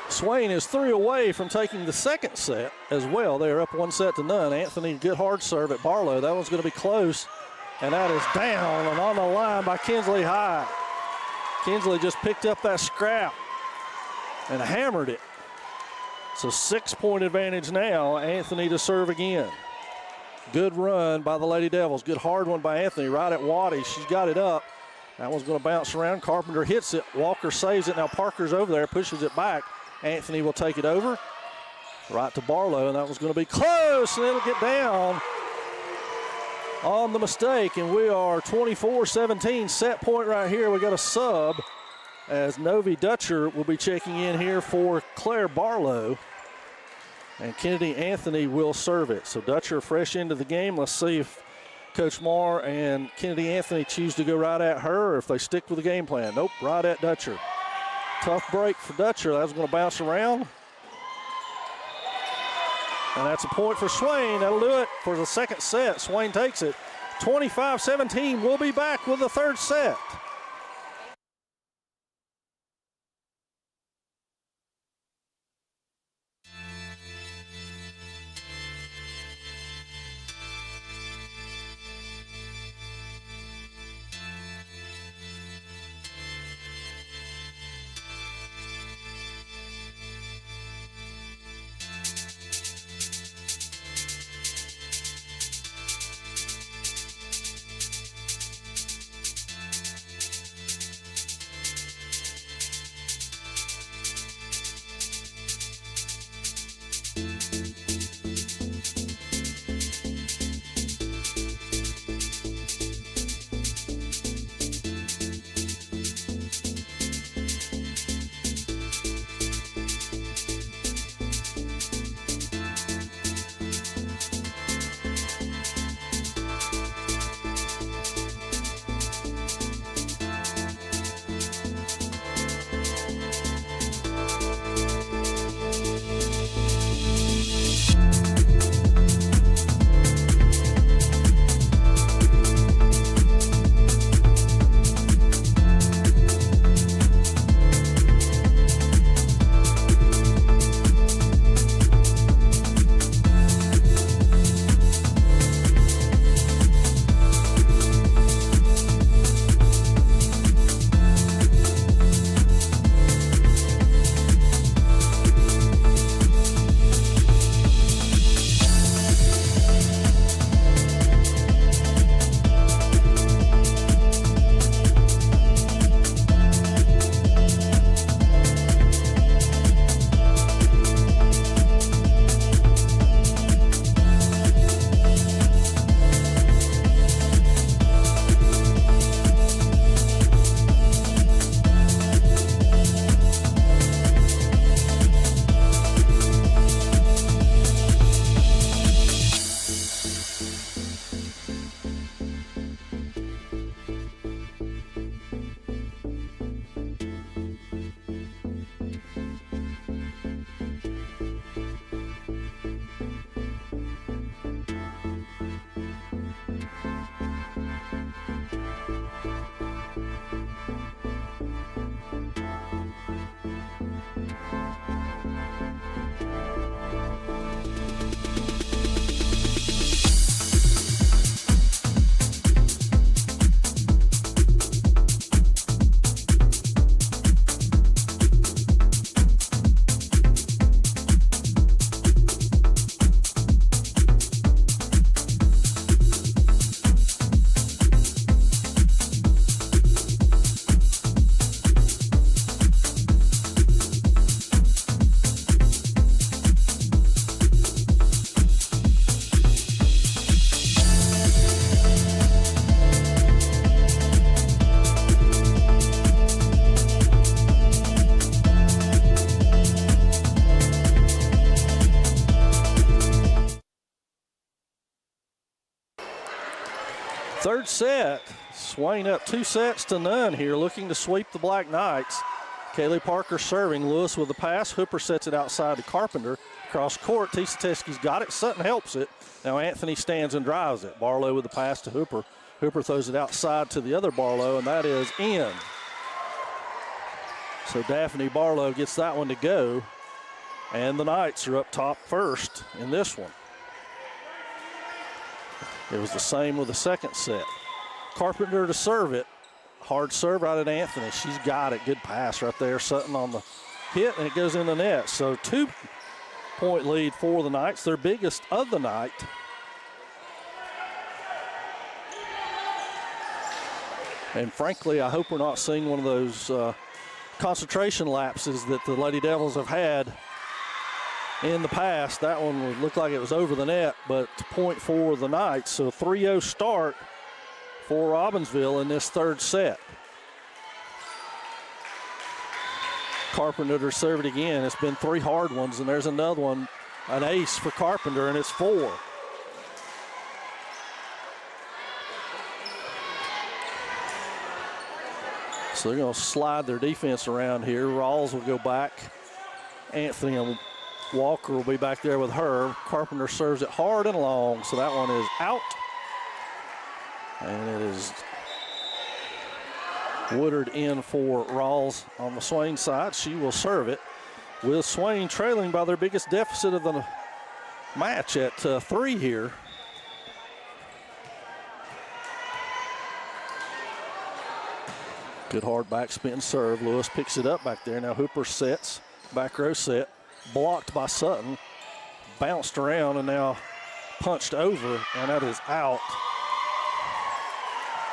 Swain is 3 away from taking the second set as well. They are up 1-0. Anthony, good hard serve at Barlow. That one's going to be close, and that is down and on the line by Kinsley High. Kinsley just picked up that scrap and hammered it. So 6-point advantage now. Anthony to serve again. Good run by the Lady Devils. Good hard one by Anthony right at Waddy. She's got it up. That one's going to bounce around. Carpenter hits it. Walker saves it. Now Parker's over there, pushes it back. Anthony will take it over. Right to Barlow, and that was going to be close, and it'll get down on the mistake. And we are 24-17, set point right here. We got a sub as Novi Dutcher will be checking in here for Claire Barlow. And Kennedy Anthony will serve it. So Dutcher fresh into the game. Let's see if Coach Marr and Kennedy Anthony choose to go right at her or if they stick with the game plan. Nope, right at Dutcher. Tough break for Dutcher. That was going to bounce around. And that's a point for Swain. That'll do it for the second set. Swain takes it 25-17. We'll be back with the third set. Third set, Swain up 2-0 here, looking to sweep the Black Knights. Kaylee Parker serving, Lewis with the pass. Hooper sets it outside to Carpenter. Cross court, Tisateski's got it, Sutton helps it. Now Anthony stands and drives it. Barlow with the pass to Hooper. Hooper throws it outside to the other Barlow, and that is in. So Daphne Barlow gets that one to go, and the Knights are up top first in this one. It was the same with the second set. Carpenter to serve it. Hard serve out at Anthony. She's got it. Good pass right there. Sutton on the hit, and it goes in the net. So 2-point lead for the Knights, their biggest of the night. And frankly, I hope we're not seeing one of those concentration lapses that the Lady Devils have had in the past. That one would look like it was over the net, but point for the Knights. So 3-0 start for Robbinsville in this third set. Carpenter to serve it again. It's been 3 hard ones, and there's another one, an ace for Carpenter, and it's 4. So they're going to slide their defense around here. Rawls will go back. Anthony and Walker will be back there with her. Carpenter serves it hard and long, so that one is out. And it is Woodard in for Rawls on the Swain side. She will serve it, with Swain trailing by their biggest deficit of the match at 3 here. Good hard back spin serve. Lewis picks it up back there. Now Hooper sets, back row set, blocked by Sutton, bounced around and now punched over, and that is out.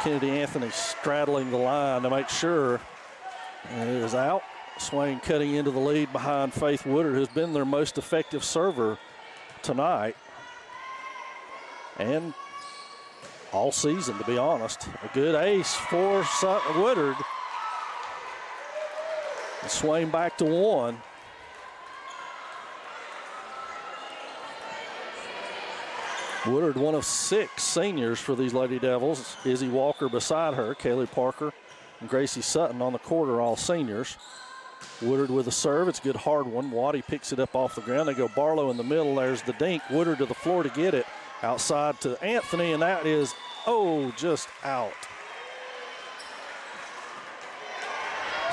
Kennedy Anthony straddling the line to make sure, and it is out. Swain cutting into the lead behind Faith Woodard, who's been their most effective server tonight and all season, to be honest. A good ace for Woodard. And Swain back to 1. Woodard, one of 6 seniors for these Lady Devils. Izzy Walker beside her, Kaylee Parker and Gracie Sutton on the court are all seniors. Woodard with a serve. It's a good hard one. Waddy picks it up off the ground. They go Barlow in the middle. There's the dink. Woodard to the floor to get it. Outside to Anthony, and that is, just out.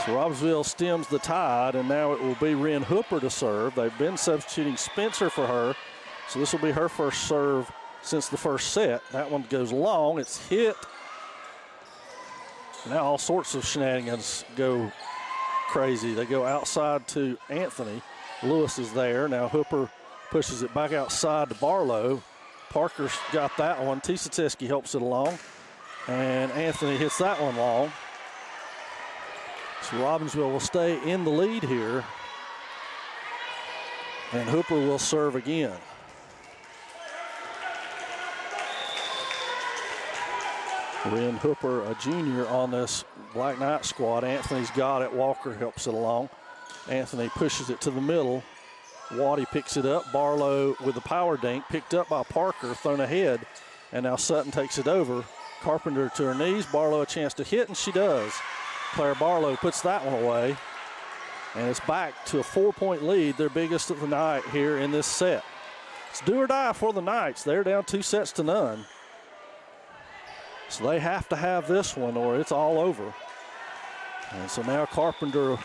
So Robbinsville stems the tide, and now it will be Ren Hooper to serve. They've been substituting Spencer for her, so this will be her first serve since the first set. That one goes long. It's hit. Now all sorts of shenanigans go crazy. They go outside to Anthony. Lewis is there. Now Hooper pushes it back outside to Barlow. Parker's got that one. Tisateski helps it along. And Anthony hits that one long. So Robbinsville will stay in the lead here. And Hooper will serve again. Ren Hooper, a junior on this Black Knight squad. Anthony's got it. Walker helps it along. Anthony pushes it to the middle. Waddy picks it up. Barlow with the power dink, picked up by Parker, thrown ahead, and now Sutton takes it over. Carpenter to her knees. Barlow a chance to hit, and she does. Claire Barlow puts that one away, and it's back to a 4-point lead, their biggest of the night here in this set. It's do or die for the Knights. They're down 2-0. So they have to have this one or it's all over. And so now Carpenter,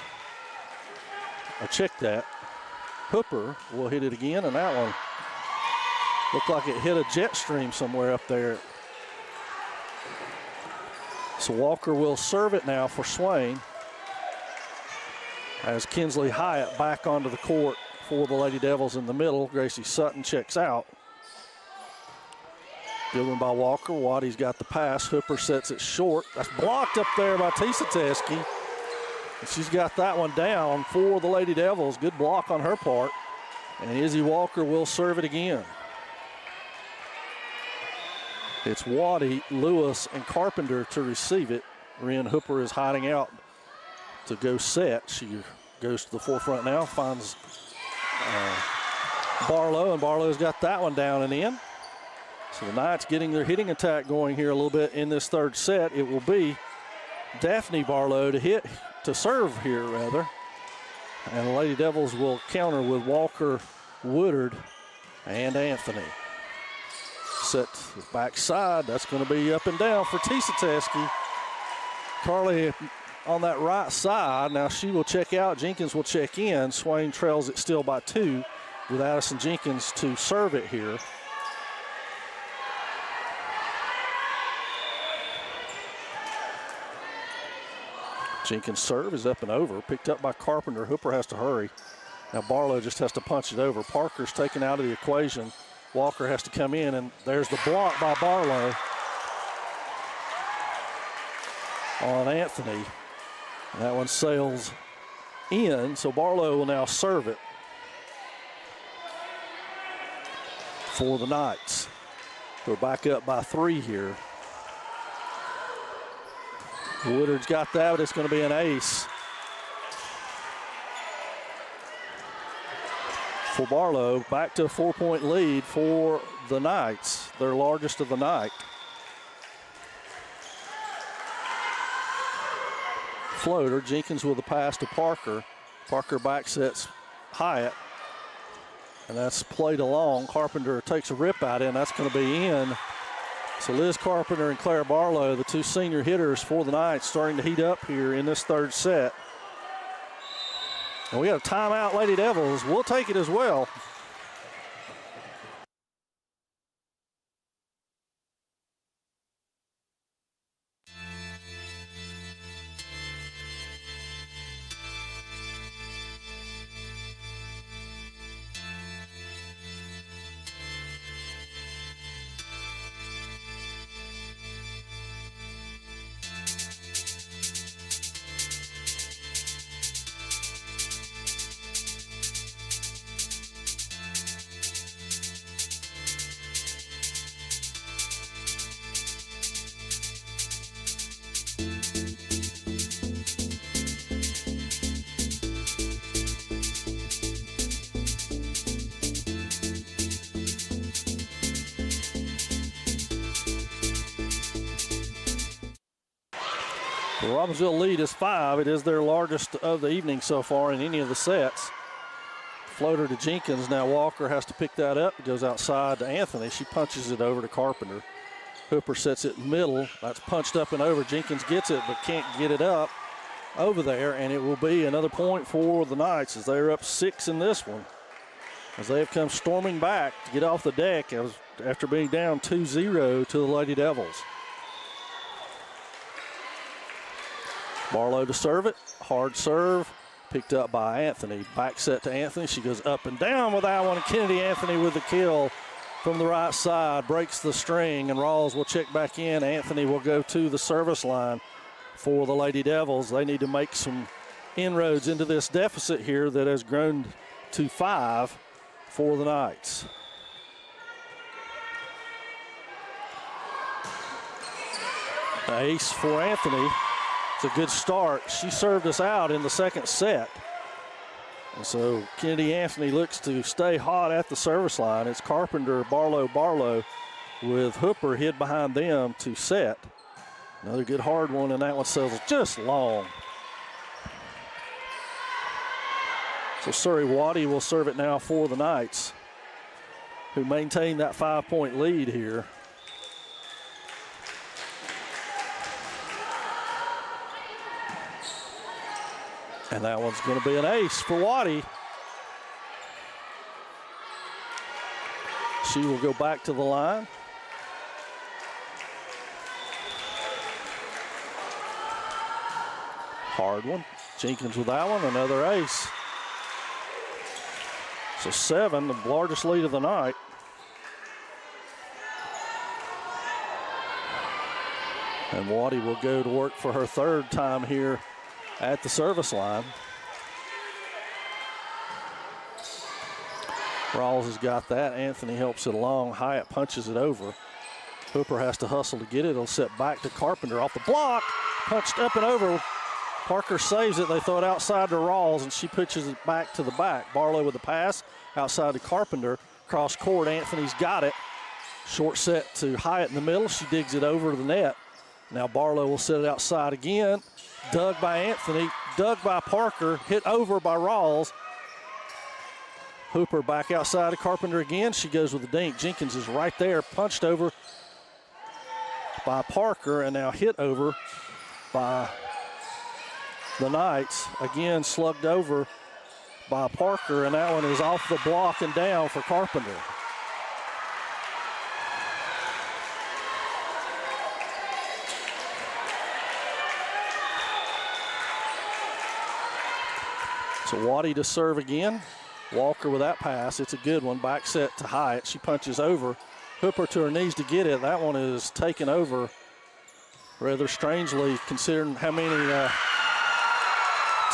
I checked that. Hooper will hit it again, and that one looked like it hit a jet stream somewhere up there. So Walker will serve it now for Swain, as Kinsley Hyatt back onto the court for the Lady Devils in the middle. Gracie Sutton checks out. Good one by Walker. Waddy's got the pass. Hooper sets it short. That's blocked up there by Tisateski. She's got that one down for the Lady Devils. Good block on her part. And Izzy Walker will serve it again. It's Waddy, Lewis, and Carpenter to receive it. Ren Hooper is hiding out to go set. She goes to the forefront now, finds Barlow, and Barlow's got that one down and in. So the Knights getting their hitting attack going here a little bit in this third set. It will be Daphne Barlow to serve here, rather. And the Lady Devils will counter with Walker, Woodard, and Anthony. Set the backside. That's going to be up and down for Tisateski. Carly on that right side. Now she will check out. Jenkins will check in. Swain trails it still by 2 with Addison Jenkins to serve it here. Jenkins' serve is up and over. Picked up by Carpenter. Hooper has to hurry. Now Barlow just has to punch it over. Parker's taken out of the equation. Walker has to come in, and there's the block by Barlow on Anthony. And that one sails in, so Barlow will now serve it for the Knights. We're back up by 3 here. Woodard's got that, but it's going to be an ace for Barlow. Back to a 4-point lead for the Knights, their largest of the night. Floater, Jenkins with a pass to Parker. Parker back sets Hyatt, and that's played along. Carpenter takes a rip at it, and that's going to be in. So Liz Carpenter and Claire Barlow, the two senior hitters for the Knights, starting to heat up here in this third set. And we got a timeout, Lady Devils. We'll take it as well. The Robbinsville lead is 5. It is their largest of the evening so far in any of the sets. Floater to Jenkins. Now Walker has to pick that up. It goes outside to Anthony. She punches it over to Carpenter. Hooper sets it middle. That's punched up and over. Jenkins gets it but can't get it up over there, and it will be another point for the Knights as they're up 6 in this one, as they have come storming back to get off the deck after being down 2-0 to the Lady Devils. Barlow to serve it. Hard serve. Picked up by Anthony. Back set to Anthony. She goes up and down with that one. And Kennedy Anthony with the kill from the right side. Breaks the string, and Rawls will check back in. Anthony will go to the service line for the Lady Devils. They need to make some inroads into this deficit here that has grown to 5 for the Knights. Ace for Anthony. It's a good start. She served us out in the second set. And so Kennedy Anthony looks to stay hot at the service line. It's Carpenter, Barlow with Hooper hid behind them to set. Another good hard one, and that one settles just long. So Surrey Waddy will serve it now for the Knights, who maintain that 5-point lead here. And that one's going to be an ace for Waddy. She will go back to the line. Hard one. Jenkins with that one, another ace. So 7, the largest lead of the night. And Waddy will go to work for her third time here at the service line. Rawls has got that. Anthony helps it along. Hyatt punches it over. Hooper has to hustle to get it. It'll set back to Carpenter off the block. Punched up and over. Parker saves it. They throw it outside to Rawls, and she pitches it back to the back. Barlow with the pass outside to Carpenter. Cross court. Anthony's got it. Short set to Hyatt in the middle. She digs it over to the net. Now Barlow will set it outside again. Dug by Anthony, dug by Parker, hit over by Rawls. Hooper back outside to Carpenter again. She goes with the dink. Jenkins is right there, punched over by Parker, and now hit over by the Knights. Again, slugged over by Parker, and that one is off the block and down for Carpenter. So Waddy to serve again. Walker with that pass. It's a good one. Back set to Hyatt. She punches over. Hooper to her knees to get it. That one is taken over rather strangely, considering how many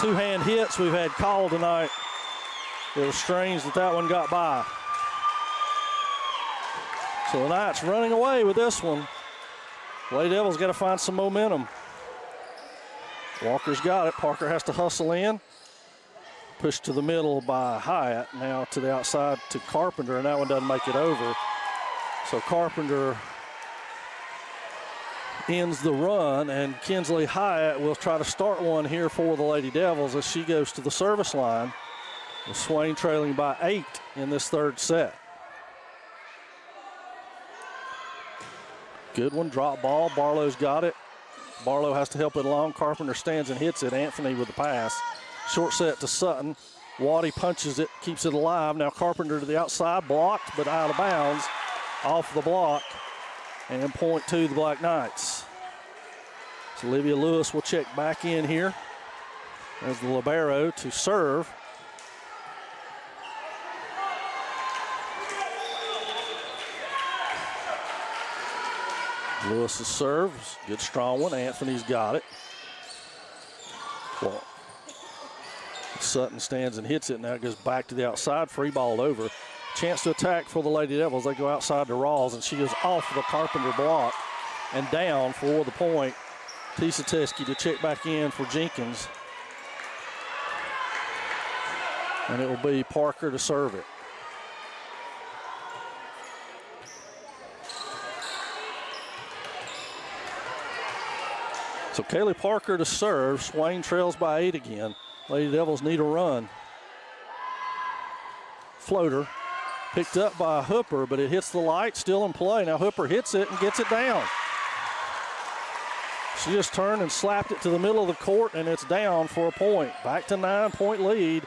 two-hand hits we've had called tonight. It was strange that that one got by. So the Knights running away with this one. Lady Devils got to find some momentum. Walker's got it. Parker has to hustle in. Pushed to the middle by Hyatt. Now to the outside to Carpenter, and that one doesn't make it over. So Carpenter ends the run, and Kinsley Hyatt will try to start one here for the Lady Devils as she goes to the service line, with Swain trailing by 8 in this third set. Good one, drop ball. Barlow's got it. Barlow has to help it along. Carpenter stands and hits it. Anthony with the pass. Short set to Sutton. Waddy punches it, keeps it alive. Now Carpenter to the outside, blocked, but out of bounds. Off the block, and point to the Black Knights. So Olivia Lewis will check back in here as the libero to serve. Lewis's serve, good strong one. Anthony's got it. Well, Sutton stands and hits it. Now it goes back to the outside, free ball over. Chance to attack for the Lady Devils. They go outside to Rawls, and she goes off the Carpenter block and down for the point. Tisa Teskey to check back in for Jenkins. And it will be Parker to serve it. So Kaylee Parker to serve. Swain trails by 8 again. Lady Devils need a run. Floater picked up by Hooper, but it hits the light, still in play. Now Hooper hits it and gets it down. She just turned and slapped it to the middle of the court, and it's down for a point. Back to 9-point lead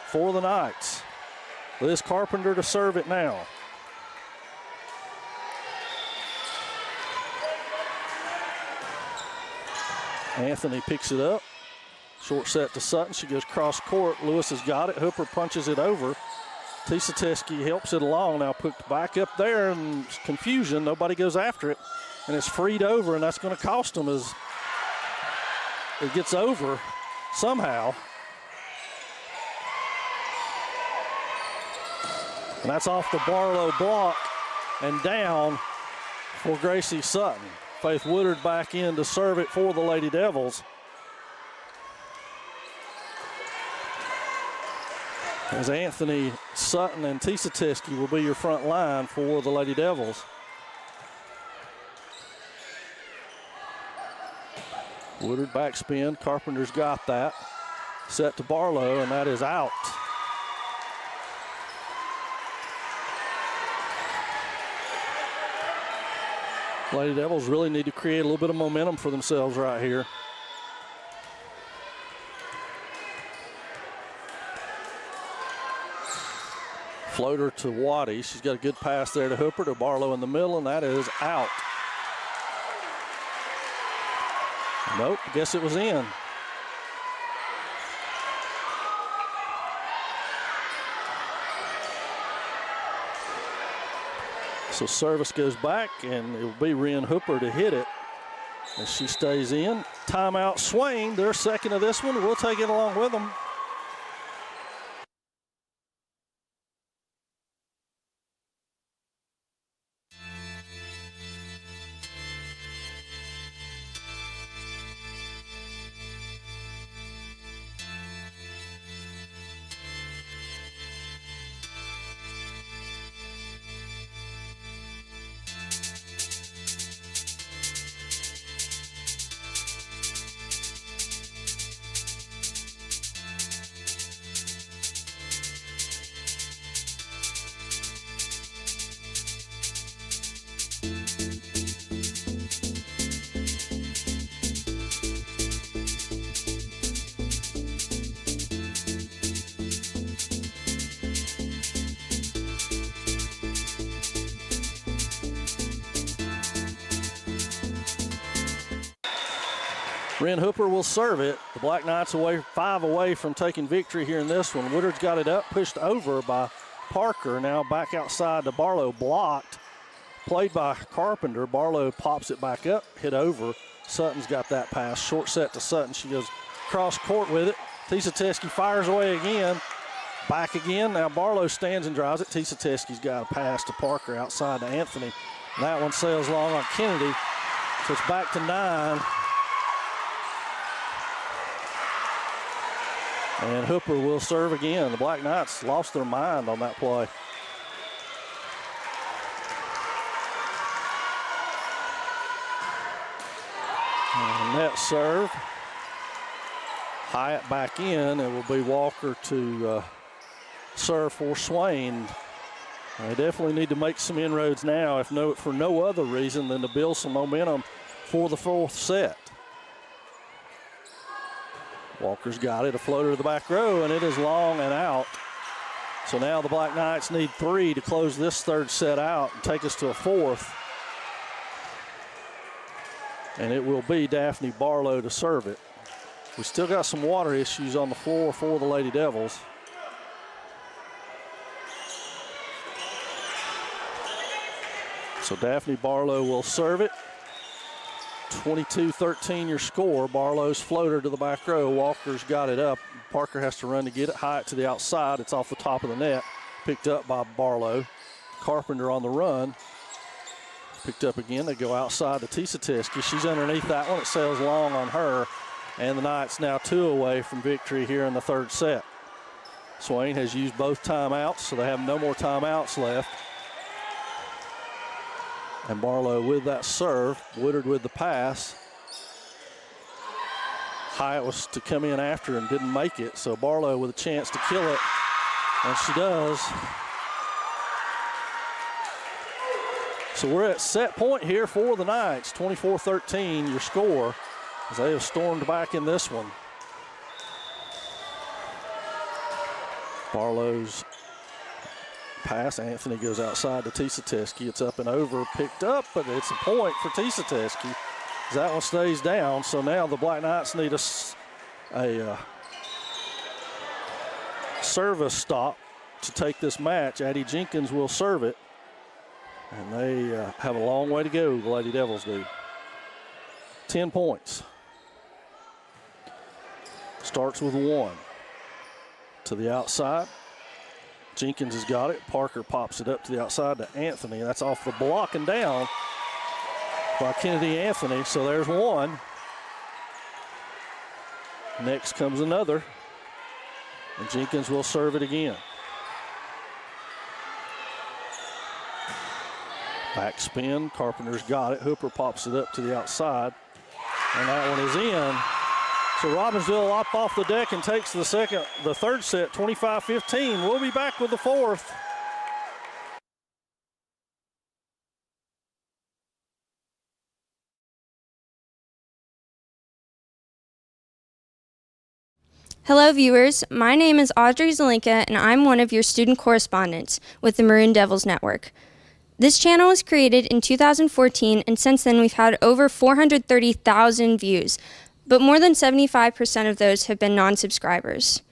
for the Knights. Liz Carpenter to serve it now. Anthony picks it up. Short set to Sutton. She goes cross court. Lewis has got it. Hooper punches it over. Tisa Teskey helps it along. Now put back up there, and confusion. Nobody goes after it. And it's freed over, and that's going to cost them as it gets over somehow. And that's off the Barlow block and down for Gracie Sutton. Faith Woodard back in to serve it for the Lady Devils. As Anthony, Sutton, and Tisa Teskey will be your front line for the Lady Devils. Woodard backspin. Carpenter's got that. Set to Barlow, and that is out. Lady Devils really need to create a little bit of momentum for themselves right here. Floater to Waddy. She's got a good pass there to Hooper, to Barlow in the middle, and that is out. Nope, guess it was in. So service goes back, and it will be Ren Hooper to hit it as she stays in. Timeout Swain, their second of this one. We'll take it along with them. Ren Hooper will serve it. The Black Knights away, 5 away from taking victory here in this one. Woodard's got it up, pushed over by Parker. Now back outside to Barlow, blocked. Played by Carpenter. Barlow pops it back up, hit over. Sutton's got that pass. Short set to Sutton. She goes cross court with it. Tisa Teskey fires away again. Back again. Now Barlow stands and drives it. Tisa Teskey's got a pass to Parker outside to Anthony. That one sails long on Kennedy. So it's back to 9. And Hooper will serve again. The Black Knights lost their mind on that play. And net serve. Hyatt back in. It will be Walker to serve for Swain. They definitely need to make some inroads now, for no other reason than to build some momentum for the fourth set. Walker's got it, a floater to the back row, and it is long and out. So now the Black Knights need 3 to close this third set out and take us to a fourth. And it will be Daphne Barlow to serve it. We still got some water issues on the floor for the Lady Devils. So Daphne Barlow will serve it. 22-13 your score. Barlow's floater to the back row. Walker's got it up. Parker has to run to get it high to the outside. It's off the top of the net. Picked up by Barlow. Carpenter on the run. Picked up again. They go outside to Tisateski. She's underneath that one. It sails long on her. And the Knights now 2 away from victory here in the third set. Swain has used both timeouts, so they have no more timeouts left. And Barlow with that serve. Woodard with the pass. Hyatt was to come in after and didn't make it, so Barlow with a chance to kill it, and she does. So we're at set point here for the Knights. 24-13 your score, as they have stormed back in this one. Barlow's pass. Anthony goes outside to Tisateski. It's up and over, picked up, but it's a point for Tisateski. That one stays down. So now the Black Knights need a service stop to take this match. Addie Jenkins will serve it. And they have a long way to go, the Lady Devils do. 10 points. Starts with 1. To the outside. Jenkins has got it. Parker pops it up to the outside to Anthony. That's off the block and down by Kennedy Anthony. So there's 1. Next comes another. And Jenkins will serve it again. Back spin. Carpenter's got it. Hooper pops it up to the outside. And that one is in. So Robbinsville up off the deck and takes the third set, 25-15. We'll be back with the fourth. Hello viewers, my name is Audrey Zelinka and I'm one of your student correspondents with the Maroon Devils Network. This channel was created in 2014 and since then we've had over 430,000 views. But more than 75% of those have been non-subscribers.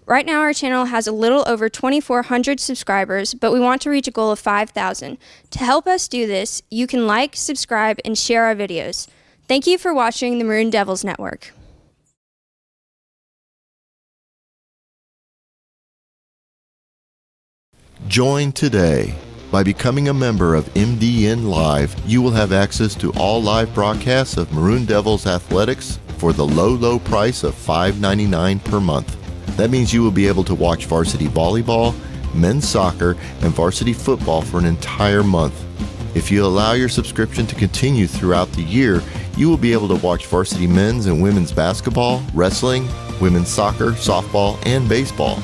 Right now our channel has a little over 2,400 subscribers, but we want to reach a goal of 5,000. To help us do this, you can like, subscribe, and share our videos. Thank you for watching the Maroon Devils Network. Join today. By becoming a member of MDN Live, you will have access to all live broadcasts of Maroon Devils athletics for the low price of $5.99 per month. That means you will be able to watch varsity volleyball, men's soccer, and varsity football for an entire month. If you allow your subscription to continue throughout the year, you will be able to watch varsity men's and women's basketball, wrestling, women's soccer, softball, and baseball.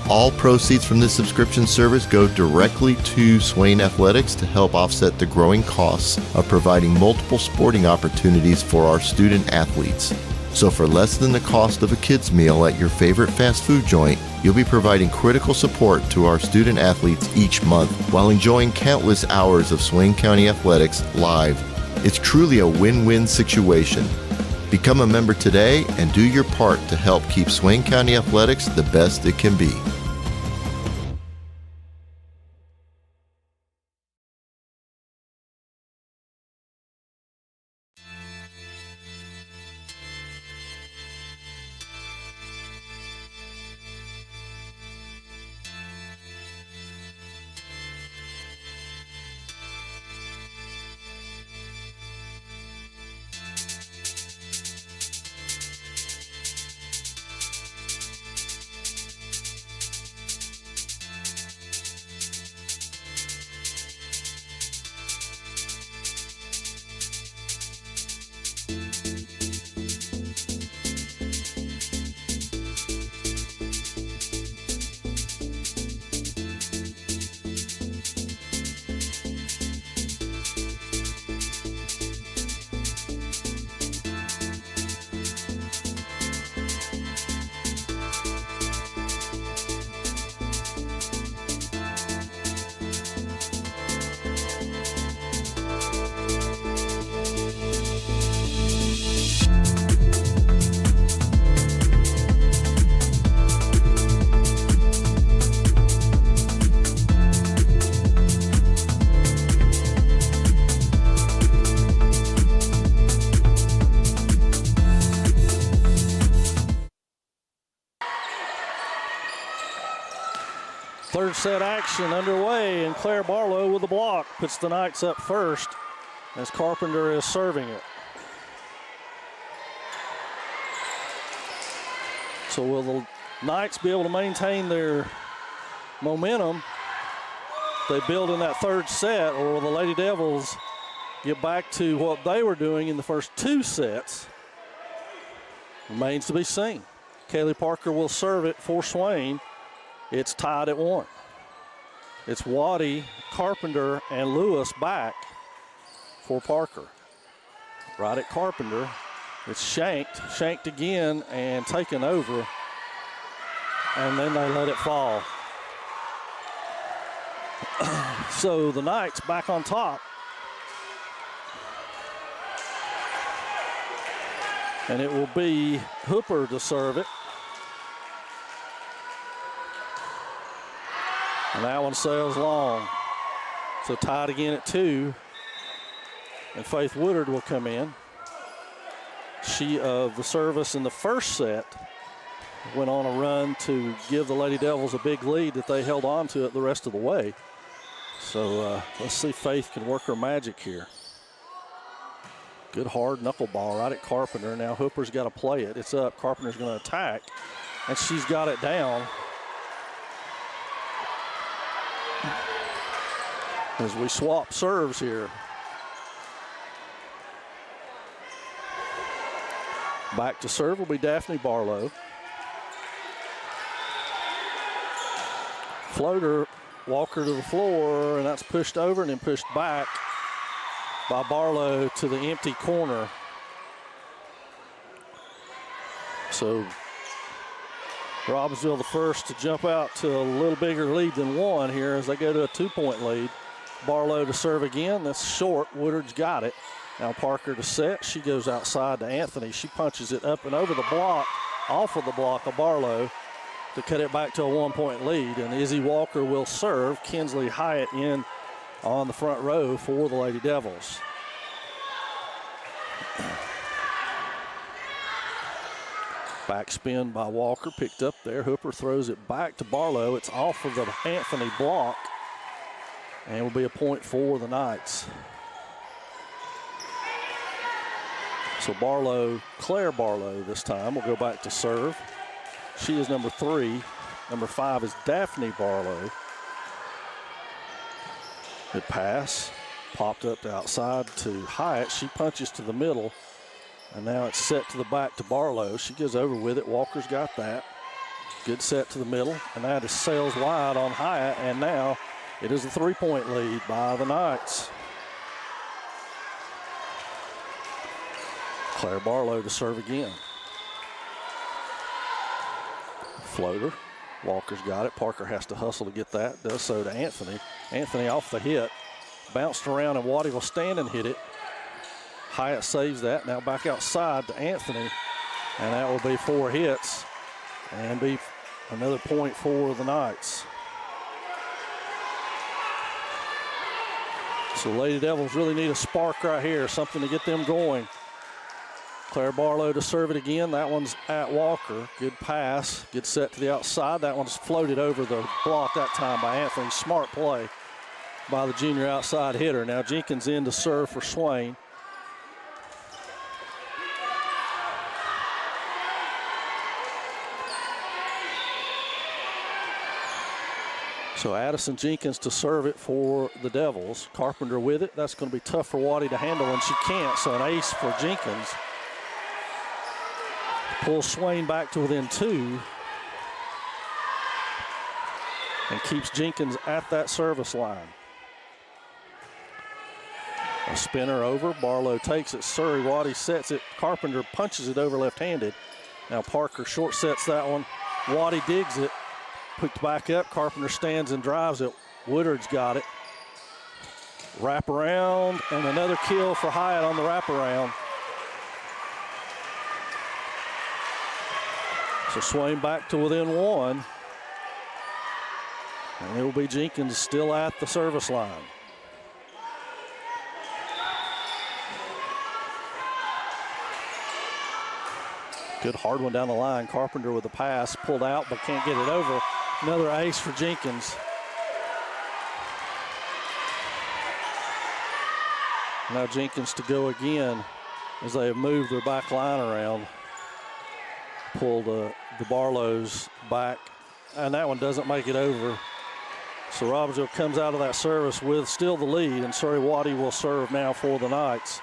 All proceeds from this subscription service go directly to Swain Athletics to help offset the growing costs of providing multiple sporting opportunities for our student athletes. So for less than the cost of a kid's meal at your favorite fast food joint, you'll be providing critical support to our student athletes each month while enjoying countless hours of Swain County athletics live. It's truly a win-win situation. Become a member today and do your part to help keep Swain County athletics the best it can be. third set action underway, and Claire Barlow with the block puts the Knights up first as Carpenter is serving it. So will the Knights be able to maintain their momentum they build in that third set, or will the Lady Devils get back to what they were doing in the first two sets? Remains to be seen. Kaylee Parker will serve it for Swain. It's tied at 1. It's Waddy, Carpenter, and Lewis back for Parker. Right at Carpenter. It's shanked again and taken over. And then they let it fall. So the Knights back on top. And it will be Hooper to serve it. And that one sails long. So tied again at 2. And Faith Woodard will come in. She of the service in the first set went on a run to give the Lady Devils a big lead that they held on to it the rest of the way. So let's see if Faith can work her magic here. Good hard knuckleball right at Carpenter. Now Hooper's got to play it. It's up. Carpenter's going to attack. And she's got it down. As we swap serves here. Back to serve will be Daphne Barlow. Floater, Walker to the floor, and that's pushed over and then pushed back by Barlow to the empty corner. So Robbinsville the first to jump out to a little bigger lead than 1 here as they go to a 2-point lead. Barlow to serve again. That's short. Woodard's got it. Now Parker to set. She goes outside to Anthony. She punches it up and over the block, off of the block of Barlow to cut it back to a 1-point lead. And Izzy Walker will serve. Kinsley Hyatt in on the front row for the Lady Devils. Backspin by Walker, picked up there. Hooper throws it back to Barlow. It's off of the Anthony block and will be a point for the Knights. So Barlow, Claire Barlow this time will go back to serve. She is number 3. Number 5 is Daphne Barlow. Good pass, popped up to outside to Hyatt. She punches to the middle, and now it's set to the back to Barlow. She goes over with it. Walker's got that. Good set to the middle, and that is sails wide on Hyatt, and now it is a 3-point lead by the Knights. Claire Barlow to serve again. Floater. Walker's got it. Parker has to hustle to get that. Does so to Anthony. Anthony off the hit. Bounced around, and Waddy will stand and hit it. Hyatt saves that. Now back outside to Anthony. And that will be 4 hits and be another point for the Knights. So Lady Devils really need a spark right here, something to get them going. Claire Barlow to serve it again. That one's at Walker. Good pass. Good set to the outside. That one's floated over the block that time by Anthony. Smart play by the junior outside hitter. Now Jenkins in to serve for Swain. So Addison Jenkins to serve it for the Devils. Carpenter with it. That's going to be tough for Waddy to handle, and she can't. So an ace for Jenkins. Pulls Swain back to within 2 and keeps Jenkins at that service line. A spinner over. Barlow takes it. Surrey Waddy sets it. Carpenter punches it over left-handed. Now Parker short sets that one. Waddy digs it. Picked back up. Carpenter stands and drives it. Woodard's got it. Wrap around, and another kill for Hyatt on the wraparound. So Swain back to within 1. And it will be Jenkins still at the service line. Good hard one down the line. Carpenter with the pass, pulled out but can't get it over. Another ace for Jenkins. Now Jenkins to go again as they have moved their back line around. Pulled the Barlows back, and that one doesn't make it over. So Robbinsville comes out of that service with still the lead, and Surrey Waddy will serve now for the Knights.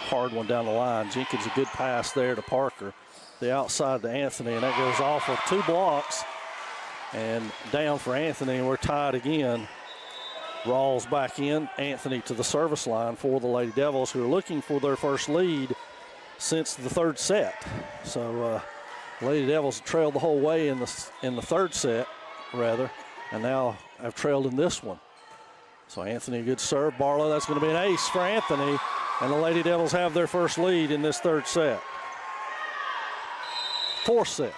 Hard one down the line. Jenkins, a good pass there to Parker. The outside to Anthony, and that goes off of 2 blocks. And down for Anthony, and we're tied again. Rawls back in. Anthony to the service line for the Lady Devils, who are looking for their first lead since the 3rd set. So Lady Devils trailed the whole way in the 3rd set, rather, and now have trailed in this one. So Anthony, a good serve. Barlow, that's going to be an ace for Anthony, and the Lady Devils have their first lead in this 3rd set. 4th set.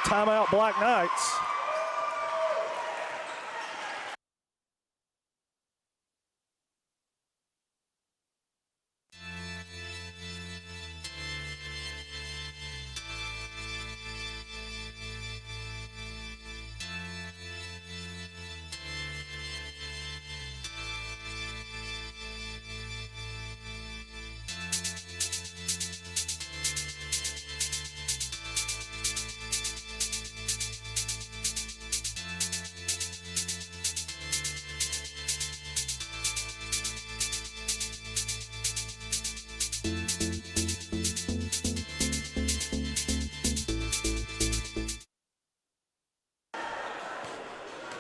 Timeout, Black Knights.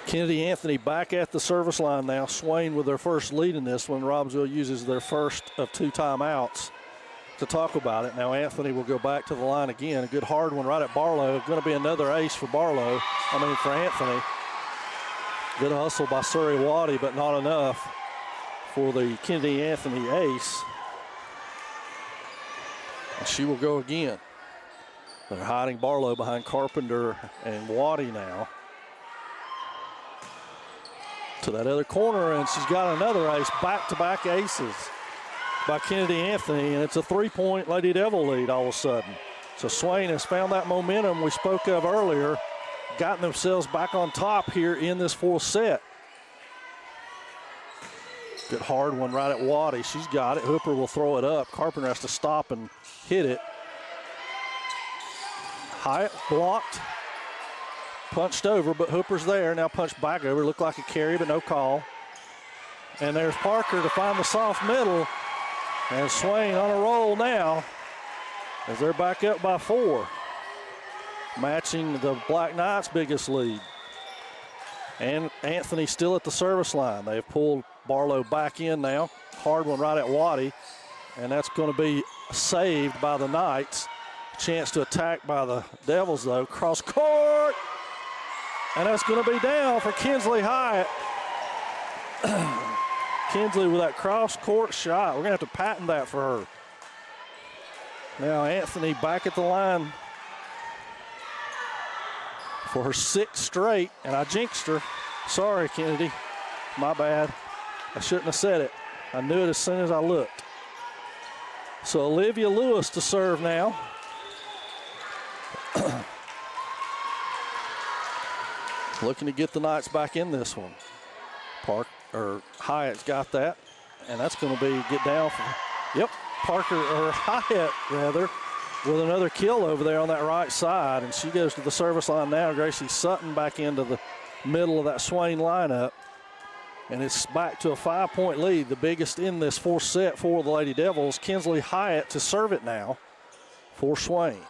Kennedy Anthony back at the service line now. Swain with their first lead in this one. Robbinsville uses their first of 2 timeouts to talk about it. Now Anthony will go back to the line again. A good hard one right at Barlow. Going to be another ace for for Anthony. Good hustle by Surrey Waddy, but not enough for the Kennedy Anthony ace. And she will go again. They're hiding Barlow behind Carpenter and Waddy now. To that other corner, and she's got another ace. Back-to-back aces by Kennedy Anthony, and it's a 3-point Lady Devil lead all of a sudden. So Swain has found that momentum we spoke of earlier, gotten themselves back on top here in this 4th set. Good hard one right at Waddy. She's got it. Hooper will throw it up. Carpenter has to stop and hit it. Hyatt blocked. Punched over, but Hooper's there. Now punched back over. Looked like a carry, but no call. And there's Parker to find the soft middle. And Swain on a roll now as they're back up by 4. Matching the Black Knights' biggest lead. And Anthony still at the service line. They've pulled Barlow back in now. Hard one right at Waddy. And that's going to be saved by the Knights. Chance to attack by the Devils, though. Cross court. And that's going to be down for Kinsley Hyatt. Kinsley with that cross-court shot. We're going to have to patent that for her. Now Anthony back at the line for her 6th straight, and I jinxed her. Sorry, Kennedy. My bad. I shouldn't have said it. I knew it as soon as I looked. So Olivia Lewis to serve now. Looking to get the Knights back in this one. Hyatt's got that, and that's going to be get down for, Hyatt rather, with another kill over there on that right side, and she goes to the service line now. Gracie Sutton back into the middle of that Swain lineup, and it's back to a 5-point lead, the biggest in this 4th set for the Lady Devils. Kinsley Hyatt to serve it now for Swain.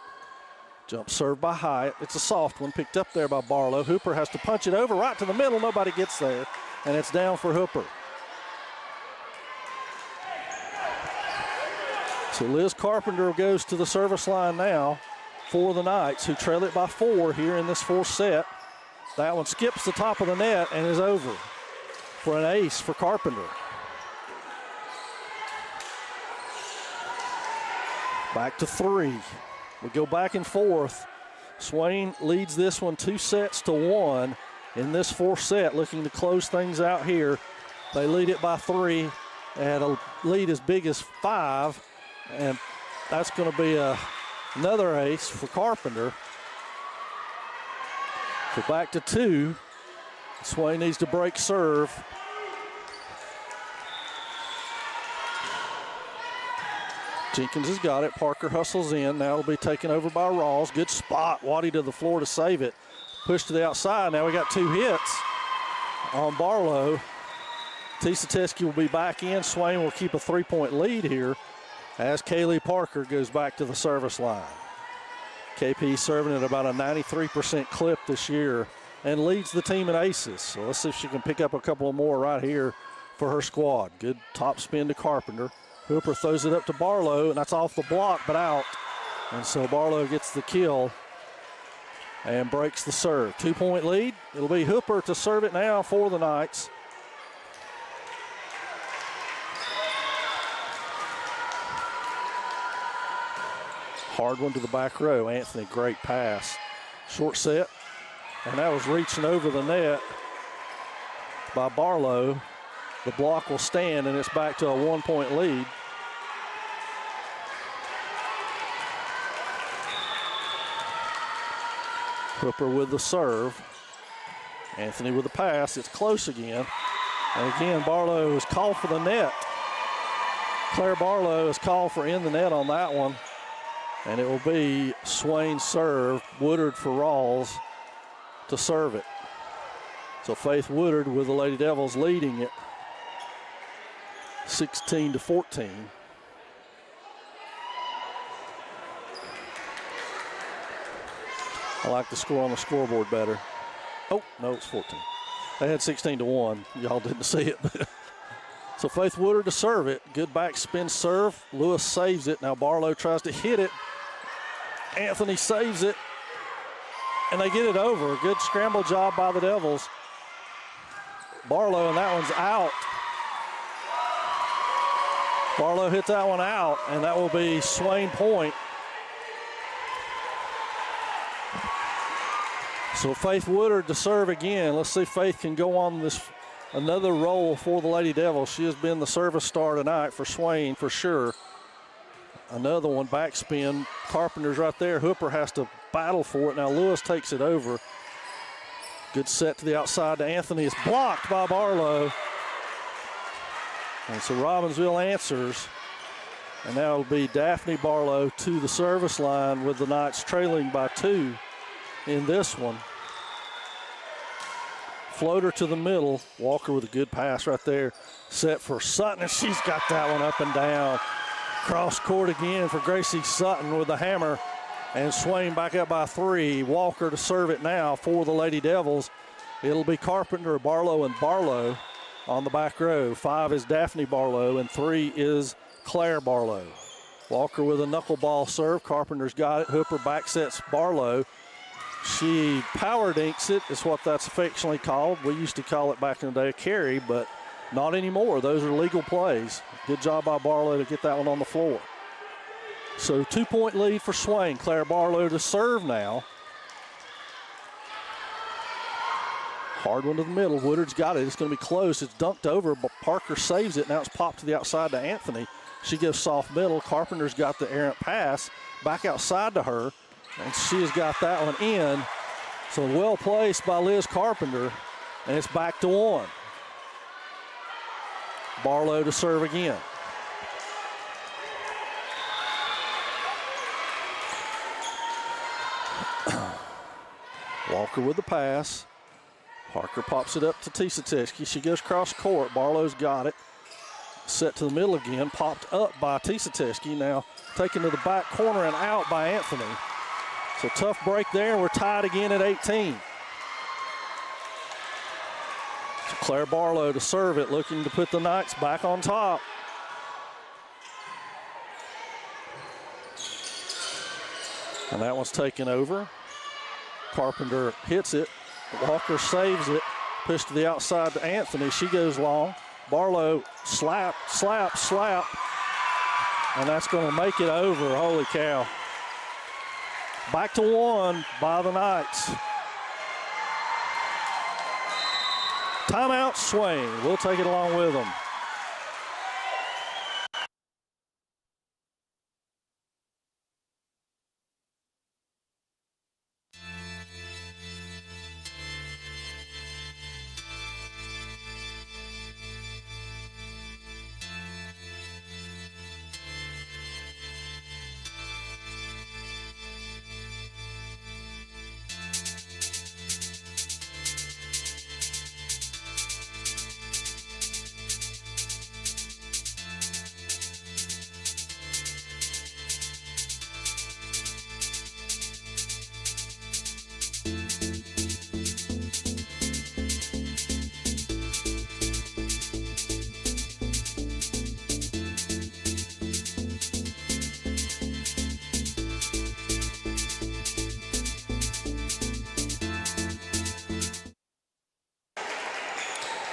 Jump serve by Hyatt. It's a soft one picked up there by Barlow. Hooper has to punch it over right to the middle. Nobody gets there, and it's down for Hooper. So Liz Carpenter goes to the service line now for the Knights, who trail it by 4 here in this 4th set. That one skips the top of the net and is over for an ace for Carpenter. Back to 3. We go back and forth. Swain leads this one 2-1 in this 4th set, looking to close things out here. They lead it by 3. They had a lead as big as 5, and that's going to be another ace for Carpenter. So back to 2. Swain needs to break serve. Jenkins has got it. Parker hustles in. Now it'll be taken over by Rawls. Good spot. Waddy to the floor to save it. Push to the outside. Now we got 2 hits on Barlow. Tisateski will be back in. Swain will keep a 3-point lead here as Kaylee Parker goes back to the service line. KP serving at about a 93% clip this year and leads the team in aces. So let's see if she can pick up a couple more right here for her squad. Good top spin to Carpenter. Hooper throws it up to Barlow, and that's off the block but out. And so Barlow gets the kill and breaks the serve. 2-point lead. It'll be Hooper to serve it now for the Knights. Hard one to the back row. Anthony, great pass. Short set. And that was reaching over the net by Barlow. The block will stand, and it's back to a 1-point lead. Hooper with the serve. Anthony with the pass. It's close again. And again, Barlow is called for the net. Claire Barlow is called for in the net on that one. And it will be Swain serve, Woodard for Rawls to serve it. So Faith Woodard with the Lady Devils leading it 16-14. I like the score on the scoreboard better. Oh, no, it's 14. They had 16-1. Y'all didn't see it. So Faith Woodard to serve it. Good back spin serve. Lewis saves it. Now Barlow tries to hit it. Anthony saves it. And they get it over. Good scramble job by the Devils. Barlow, and that one's out. Barlow hits that one out, and that will be Swain point. So Faith Woodard to serve again. Let's see if Faith can go on this another roll for the Lady Devils. She has been the service star tonight for Swain for sure. Another one, backspin. Carpenter's right there. Hooper has to battle for it. Now Lewis takes it over. Good set to the outside to Anthony. It's blocked by Barlow. And so Robbinsville answers. And now it'll be Daphne Barlow to the service line with the Knights trailing by 2 in this one. Floater to the middle. Walker with a good pass right there. Set for Sutton, and she's got that one up and down. Cross court again for Gracie Sutton with the hammer. And Swain back up by 3. Walker to serve it now for the Lady Devils. It'll be Carpenter, Barlow, and Barlow on the back row. 5 is Daphne Barlow, and 3 is Claire Barlow. Walker with a knuckleball serve. Carpenter's got it. Hooper back sets Barlow. She power dinks it, is what that's affectionately called. We used to call it back in the day a carry, but not anymore. Those are legal plays. Good job by Barlow to get that one on the floor. So 2-point lead for Swain. Claire Barlow to serve now. Hard one to the middle. Woodard's got it. It's going to be close. It's dunked over, but Parker saves it. Now it's popped to the outside to Anthony. She goes soft middle. Carpenter's got the errant pass. Back outside to her. And she has got that one in. So well placed by Liz Carpenter. And it's back to 1. Barlow to serve again. Walker with the pass. Parker pops it up to Tisateski. She goes cross court. Barlow's got it. Set to the middle again. Popped up by Tisateski. Now taken to the back corner and out by Anthony. So tough break there. We're tied again at 18. So Claire Barlow to serve it, looking to put the Knights back on top. And that one's taken over. Carpenter hits it. Walker saves it. Push to the outside to Anthony. She goes long. Barlow slap, slap, slap. And that's going to make it over. Holy cow. Back to 1 by the Knights. Timeout, Swain. We'll take it along with them.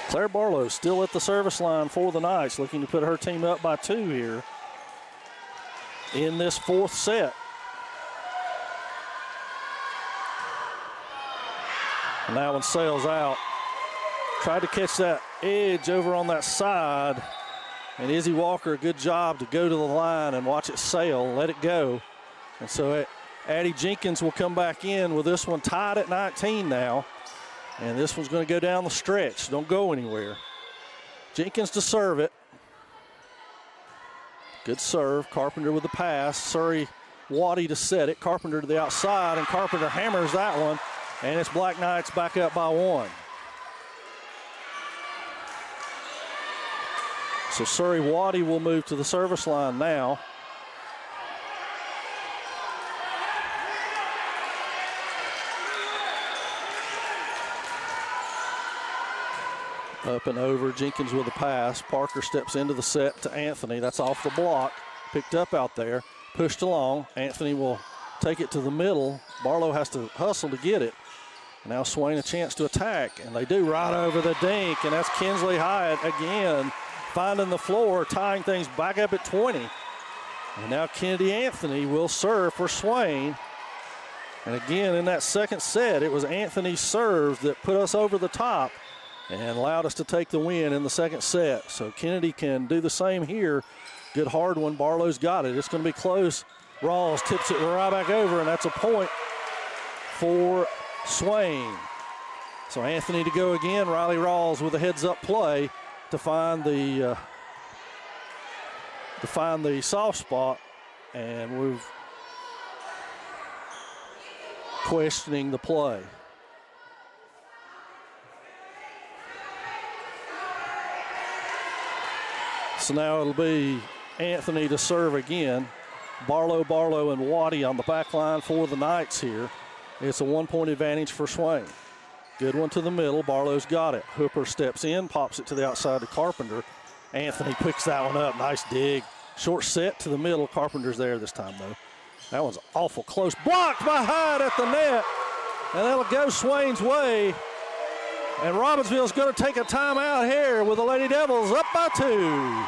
Claire Barlow still at the service line for the Knights, looking to put her team up by 2 here in this 4th set. And that one sails out. Tried to catch that edge over on that side. And Izzy Walker, a good job to go to the line and watch it sail, let it go. And so Addie Jenkins will come back in with this one tied at 19 now. And this one's going to go down the stretch. Don't go anywhere. Jenkins to serve it. Good serve. Carpenter with the pass. Surrey Waddy to set it. Carpenter to the outside, and Carpenter hammers that one. And it's Black Knights back up by 1. So Surrey Waddy will move to the service line now. Up and over, Jenkins with a pass. Parker steps into the set to Anthony. That's off the block. Picked up out there, pushed along. Anthony will take it to the middle. Barlow has to hustle to get it. Now Swain a chance to attack, and they do right over the dink, and that's Kinsley Hyatt again finding the floor, tying things back up at 20. And now Kennedy Anthony will serve for Swain. And again, in that second set, it was Anthony's serves that put us over the top and allowed us to take the win in the second set. So Kennedy can do the same here. Good hard one. Barlow's got it. It's going to be close. Rawls tips it right back over, and that's a point for Swain. So Anthony to go again. Riley Rawls with a heads-up play to find the soft spot, and we're questioning the play. So now it'll be Anthony to serve again. Barlow, and Waddy on the back line for the Knights here. It's a 1-point advantage for Swain. Good one to the middle. Barlow's got it. Hooper steps in, pops it to the outside to Carpenter. Anthony picks that one up. Nice dig. Short set to the middle. Carpenter's there this time, though. That one's awful close. Blocked by Hyde at the net. And that'll go Swain's way. And Robbinsville's going to take a timeout here with the Lady Devils up by 2.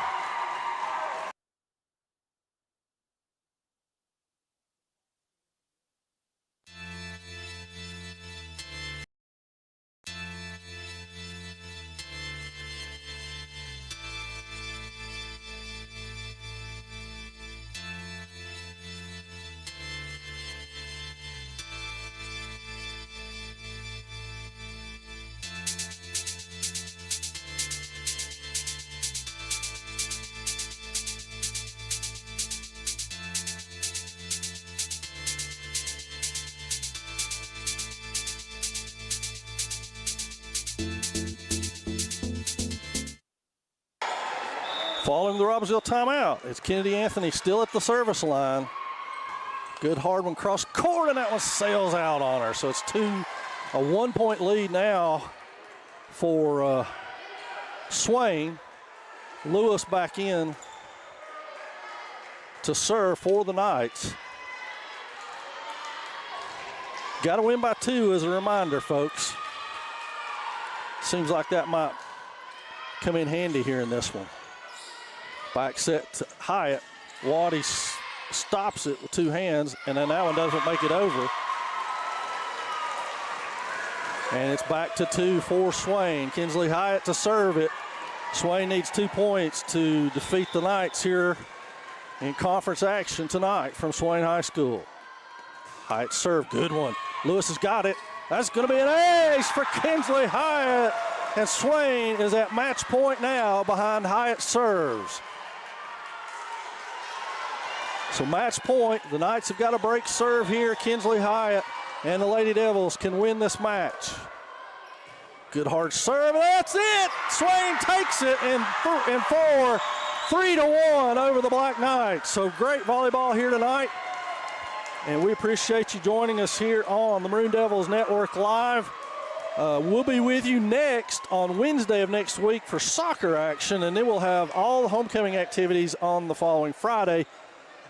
Following the Robbinsville timeout, it's Kennedy Anthony still at the service line. Good hard one cross court, and that one sails out on her. So it's a 1-point lead now for Swain. Lewis back in to serve for the Knights. Got to win by 2 as a reminder, folks. Seems like that might come in handy here in this one. Back set to Hyatt. Waddy stops it with 2 hands, and then that one doesn't make it over. And it's back to 2 for Swain. Kinsley Hyatt to serve it. Swain needs 2 points to defeat the Knights here in conference action tonight from Swain High School. Hyatt serve, good one. Lewis has got it. That's going to be an ace for Kinsley Hyatt. And Swain is at match point now behind Hyatt serves. So match point, the Knights have got a break serve here. Kinsley Hyatt and the Lady Devils can win this match. Good hard serve, and that's it! Swain takes it in 4, 3-1 over the Black Knights. So great volleyball here tonight. And we appreciate you joining us here on the Maroon Devils Network Live. We'll be with you next on Wednesday of next week for soccer action, and then we'll have all the homecoming activities on the following Friday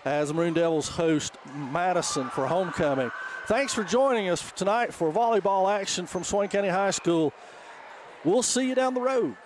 as the Maroon Devils host Madison for homecoming. Thanks for joining us tonight for volleyball action from Swain County High School. We'll see you down the road.